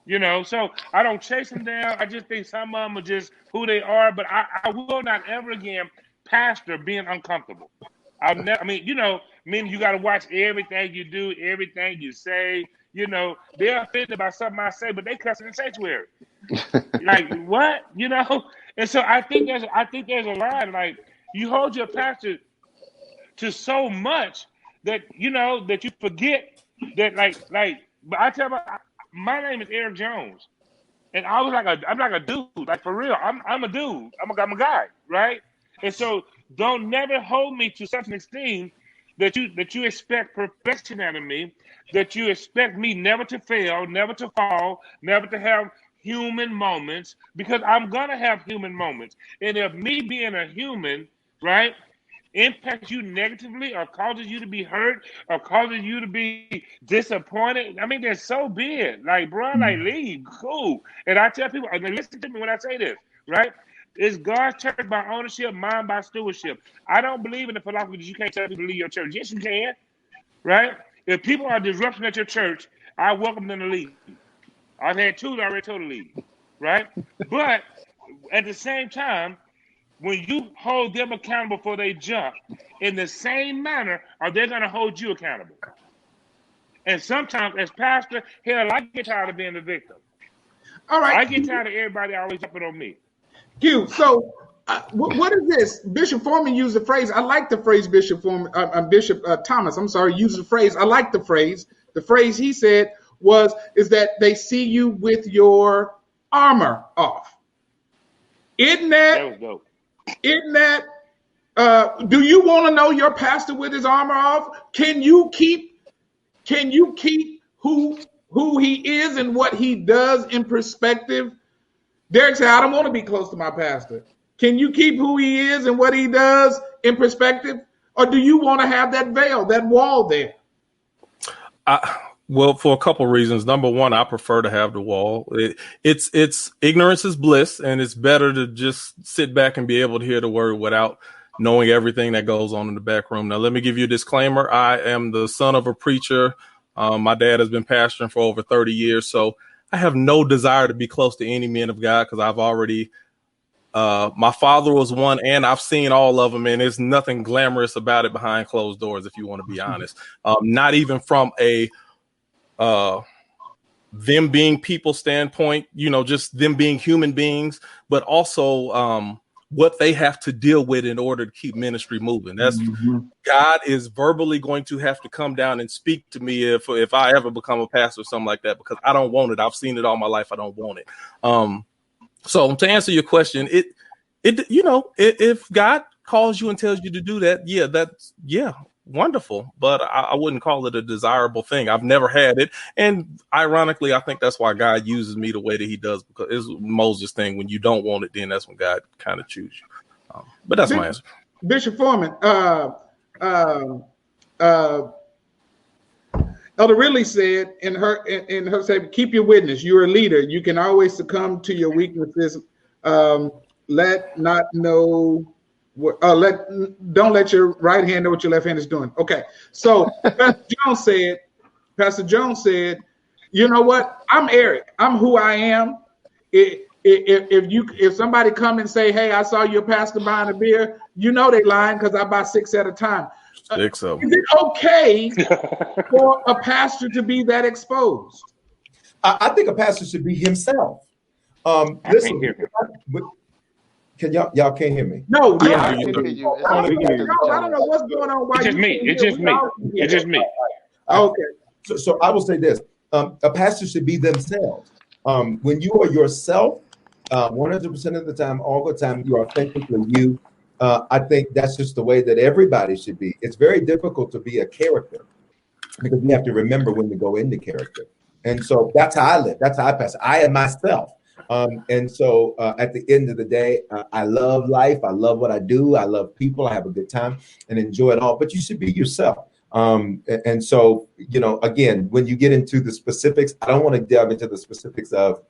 You know, so I don't chase them down. I just think some of them are just who they are, but I will not ever again pastor being uncomfortable. I mean, you know, meaning you got to watch everything you do, everything you say. You know, they're offended by something I say, but they cuss in the sanctuary. Like what? You know? And so I think there's a line. Like you hold your pastor to so much that you know that you forget that but I tell my name is Eric Jones. And I was I'm like a dude, like for real. I'm a dude. I'm a guy, right? And so don't never hold me to such an esteem that you expect perfection out of me, that you expect me never to fail, never to fall, never to have human moments, because I'm gonna have human moments. And if me being a human, right, impacts you negatively or causes you to be hurt or causes you to be disappointed, I mean, they're so big. Like, bro, like, leave, cool. And I tell people, and listen to me when I say this, right? It's God's church by ownership, mine by stewardship. I don't believe in the philosophy that you can't tell people to leave your church. Yes, you can, right? If people are disrupting at your church, I welcome them to leave. I've had two that already told to leave, right? But at the same time, when you hold them accountable for their jump, in the same manner, are they going to hold you accountable? And sometimes, as pastor, hell, I get tired of being the victim. All right. I get tired of everybody always jumping on me. Q, so what is this? Bishop Foreman used the phrase. I like the phrase Bishop Foreman, Bishop Thomas, I'm sorry, used the phrase. I like the phrase. The phrase he said is that they see you with your armor off. Isn't That was dope. Isn't that, do you want to know your pastor with his armor off? Can you keep who he is and what he does in perspective? Derek said, I don't want to be close to my pastor. Can you keep who he is and what he does in perspective? Or do you want to have that veil, that wall there? Well, for a couple of reasons. Number one, I prefer to have the wall. It's ignorance is bliss, and it's better to just sit back and be able to hear the word without knowing everything that goes on in the back room. Now, let me give you a disclaimer. I am the son of a preacher. My dad has been pastoring for over 30 years, so I have no desire to be close to any men of God because I've already, my father was one, and I've seen all of them, and there's nothing glamorous about it behind closed doors, if you want to be honest. Not even from a them being people standpoint, you know, just them being human beings, but also what they have to deal with in order to keep ministry moving. That's God is verbally going to have to come down and speak to me if I ever become a pastor or something like that, because I don't want it. I've seen it all my life. I don't want it. So to answer your question, if God calls you and tells you to do that, wonderful, but I wouldn't call it a desirable thing. I've never had it, and ironically, I think that's why God uses me the way that He does, because it's Moses' thing. When you don't want it, then that's when God kind of chooses you. But that's my answer. Bishop Foreman, Elder Ridley said in her statement, keep your witness. You're a leader. You can always succumb to your weaknesses. Don't let your right hand know what your left hand is doing. Okay. So Pastor Jones said, you know what? I'm Eric. I'm who I am. If somebody come and say, hey, I saw your pastor buying a beer, you know they lying because I buy 6 at a time. 6 of them. Is it okay for a pastor to be that exposed? I think a pastor should be himself. Listen, can y'all can't hear me? No, I can hear you. I don't know what's going on. It's just me. Okay. So I will say this: a pastor should be themselves. When you are yourself, 100% of the time, all the time, you are authentically you. I think that's just the way that everybody should be. It's very difficult to be a character because we have to remember when to go into character. And so that's how I live. That's how I pass. I am myself. And so at the end of the day, I love life. I love what I do. I love people. I have a good time and enjoy it all. But you should be yourself. And so, again, when you get into the specifics, I don't want to delve into the specifics of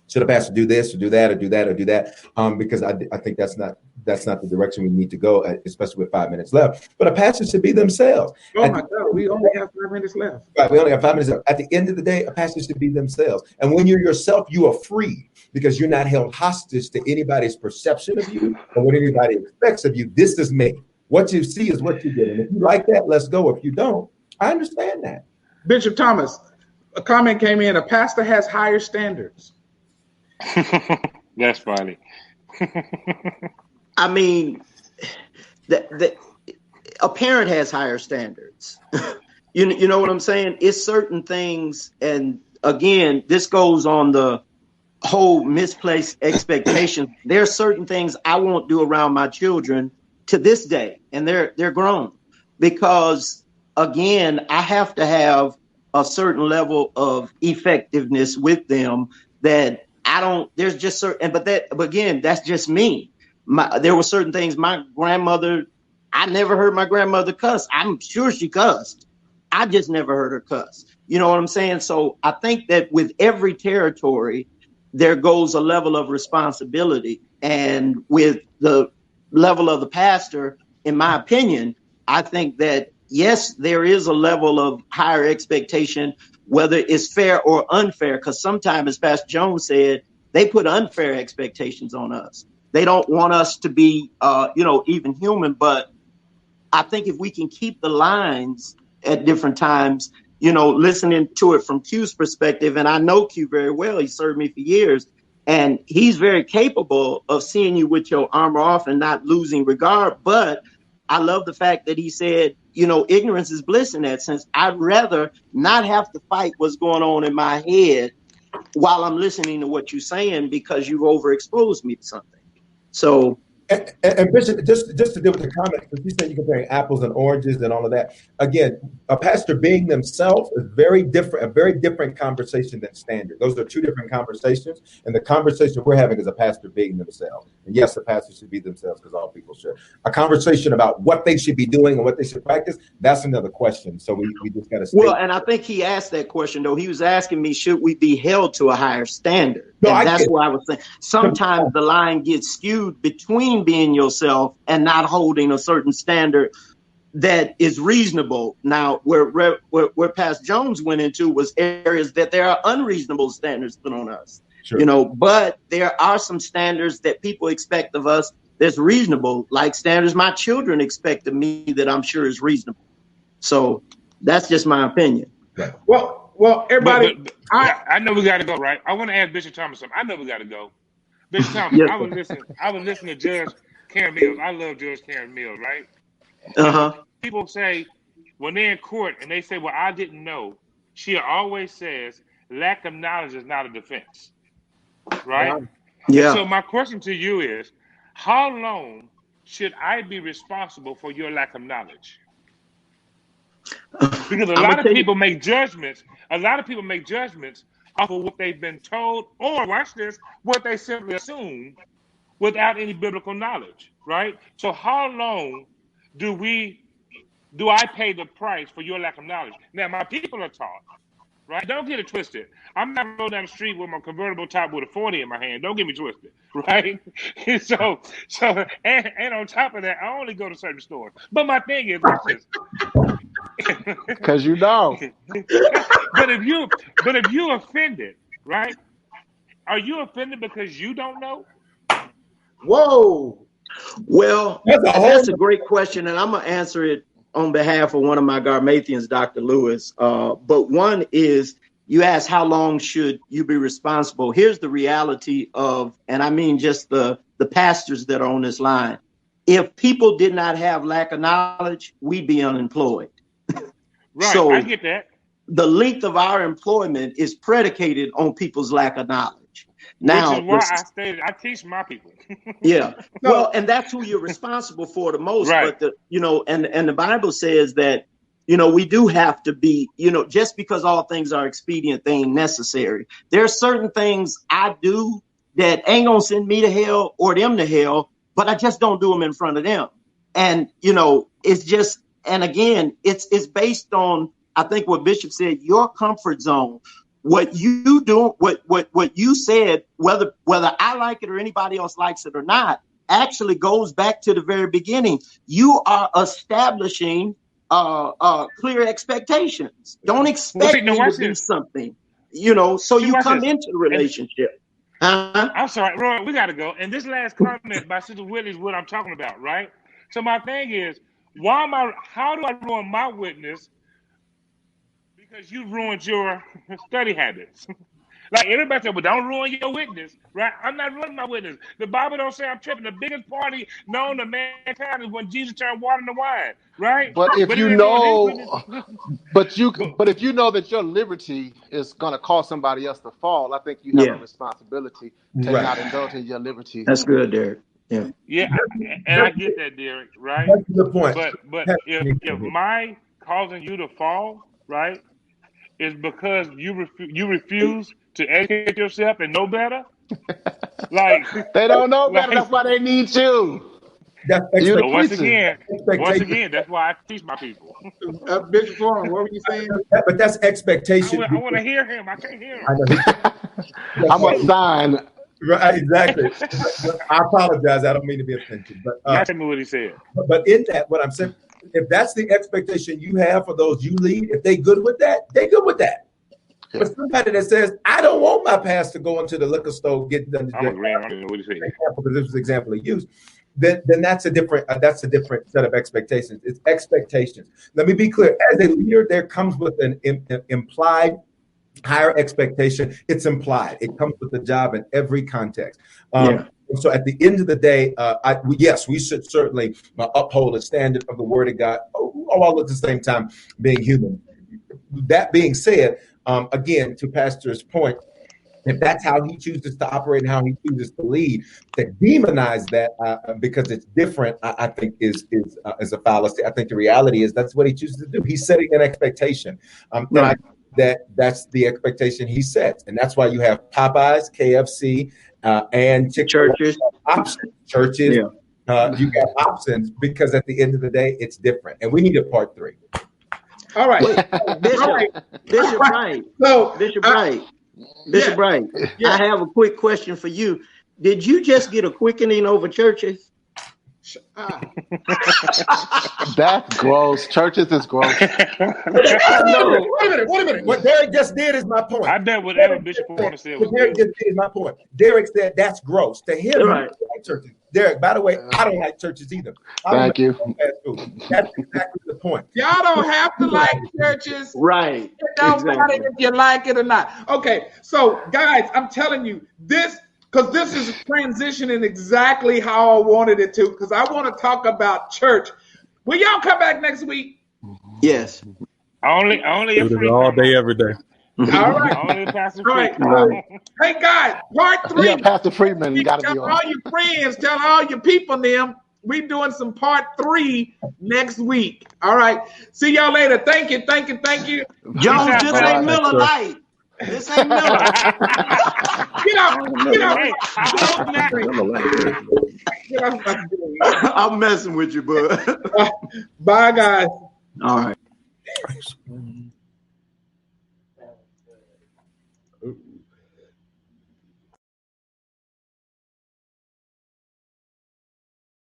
should a pastor do this or do that or do that or do that, because I think that's not the direction we need to go, especially with 5 minutes left. But a pastor should be themselves. Oh my God, we only have 5 minutes left. Right, we only have 5 minutes left. At the end of the day, a pastor should be themselves. And when you're yourself, you are free because you're not held hostage to anybody's perception of you or what anybody expects of you. This is me. What you see is what you get. And if you like that, let's go. If you don't, I understand that. Bishop Thomas, a comment came in, a pastor has higher standards. That's funny. I mean, a parent has higher standards. You know what I'm saying? It's certain things. And again, this goes on the whole misplaced expectation. There are certain things I won't do around my children to this day. And they're grown because, again, I have to have a certain level of effectiveness with them that there's just certain, but again, that's just me. There were certain things my grandmother, I never heard my grandmother cuss. I'm sure she cussed. I just never heard her cuss. You know what I'm saying? So I think that with every territory, there goes a level of responsibility. And with the level of the pastor, in my opinion, I think that, yes, there is a level of higher expectation, whether it's fair or unfair, because sometimes, as Pastor Jones said, they put unfair expectations on us. They don't want us to be, even human. But I think if we can keep the lines at different times, listening to it from Q's perspective, and I know Q very well, he served me for years, and he's very capable of seeing you with your armor off and not losing regard. But I love the fact that he said, ignorance is bliss in that sense. I'd rather not have to fight what's going on in my head while I'm listening to what you're saying because you've overexposed me to something. So, and Bishop, just to deal with the comment, because you said you're comparing apples and oranges and all of that. Again, a pastor being themselves is a very different conversation than standard. Those are two different conversations, and the conversation we're having is a pastor being themselves. And yes, a pastor should be themselves because all people should. A conversation about what they should be doing and what they should practice, that's another question. So we just got to stay. Well, and I think he asked that question, though. He was asking me, should we be held to a higher standard? No, and that's why I was saying sometimes the line gets skewed between being yourself and not holding a certain standard that is reasonable. Now, where Pastor Jones went into was areas that there are unreasonable standards put on us. Sure. But there are some standards that people expect of us that's reasonable, like standards my children expect of me that I'm sure is reasonable. So that's just my opinion. Right. Well, everybody, but I know we got to go, right? I want to ask Bishop Thomas something. I know we got to go. Bishop Thomas, yes, I was listening to Judge Karen Mills. I love Judge Karen Mills, right? People say when they're in court and they say, well, I didn't know, she always says lack of knowledge is not a defense, right? Yeah. So my question to you is, how long should I be responsible for your lack of knowledge? Because a lot of people make judgments. A lot of people make judgments off of what they've been told, or watch this, what they simply assume without any biblical knowledge, right? So how long do I pay the price for your lack of knowledge? Now, my people are taught, right? Don't get it twisted. I'm not rolling down the street with my convertible top with a 40 in my hand. Don't get me twisted, right? so, and on top of that, I only go to certain stores. But my thing is, because you know. But if you offended, right? Are you offended because you don't know? Whoa. Well, that's a great question, and I'm gonna answer it on behalf of one of my Garmathians, Dr. Lewis. But one is, you asked how long should you be responsible? Here's the reality of, and I mean just the pastors that are on this line. If people did not have lack of knowledge, we'd be unemployed. Right, so, I get that. the length of our employment is predicated on people's lack of knowledge. Now, which is why I teach my people. Yeah. Well, and that's who you're responsible for the most. Right. But and the Bible says that, we do have to be, just because all things are expedient, they ain't necessary. There are certain things I do that ain't gonna send me to hell or them to hell, but I just don't do them in front of them. And, it's just, and again, it's based on, I think what Bishop said, your comfort zone. What you do, what you said, whether I like it or anybody else likes it or not, actually goes back to the very beginning. You are establishing clear expectations. Don't expect me to do something, so you come into the relationship. I'm sorry, Roy, we got to go. And this last comment by Sister Whitley is what I'm talking about, right? So my thing is, how do I ruin my witness? Because you ruined your study habits. Like everybody said, well, don't ruin your witness, right? I'm not ruining my witness. The Bible don't say I'm tripping. The biggest party known to mankind is when Jesus turned water into wine, right? But if you know that your liberty is going to cause somebody else to fall, I think you have a responsibility to not indulge in your liberty. That's good, Derek. Yeah. Yeah, and I get that, Derek, right? That's the point. But if my causing you to fall, right, is because you refuse to educate yourself and know better. Like they don't know better. That's why they need you. Once again, that's why I teach my people. Bishop Warren, what were you saying? But that's expectation. I want to hear him. I can't hear him. I'm a sign. Right, exactly. I apologize. I don't mean to be offensive, but tell me what he said. But in that, what I'm saying, if that's the expectation you have for those you lead, if they good with that, they good with that. Yeah. But somebody that says, I don't want my pastor going to the liquor store getting done. I'm agreeing. I don't know what he said. Because this was the example he used. Then that's a different set of expectations. It's expectations. Let me be clear. As a leader, there comes with an implied higher expectation. It's implied. It comes with the job in every context. So at the end of the day, we should certainly uphold the standard of the Word of God, all at the same time being human. That being said, again, to Pastor's point, if that's how he chooses to operate and how he chooses to lead, to demonize that because it's different, I think is a fallacy. I think the reality is that's what he chooses to do. He's setting an expectation. That's the expectation he sets, and that's why you have Popeyes, KFC, and churches. Churches. Yeah. You got options because at the end of the day, it's different, and we need a part 3. All right, Bishop Wright. Bishop Wright. Yeah. I have a quick question for you. Did you just get a quickening over churches? That's gross. Churches is gross. Wait a minute. What Derek just did is my point. I bet whatever Bishop Warner said was Derek just did is my point. Derek said that's gross. To him, right. Like churches. Derek, by the way, I don't like churches either. Thank you. That's exactly the point. Y'all don't have to like churches. Right. It don't matter if you like it or not. Okay, so guys, I'm telling you, this is transitioning exactly how I wanted it to, because I want to talk about church. Will y'all come back next week? Yes. Only if all day, every day. All right. Only Pastor Freeman. Hey guys, part 3. Yeah, Pastor Freeman, you got to be on. Tell all your friends, tell all your people them. We're doing some part 3 next week. All right. See y'all later. Thank you. Jones, this ain't Miller Lite. This ain't Miller. Get out. I'm messing with you, bud. Bye, guys. All right.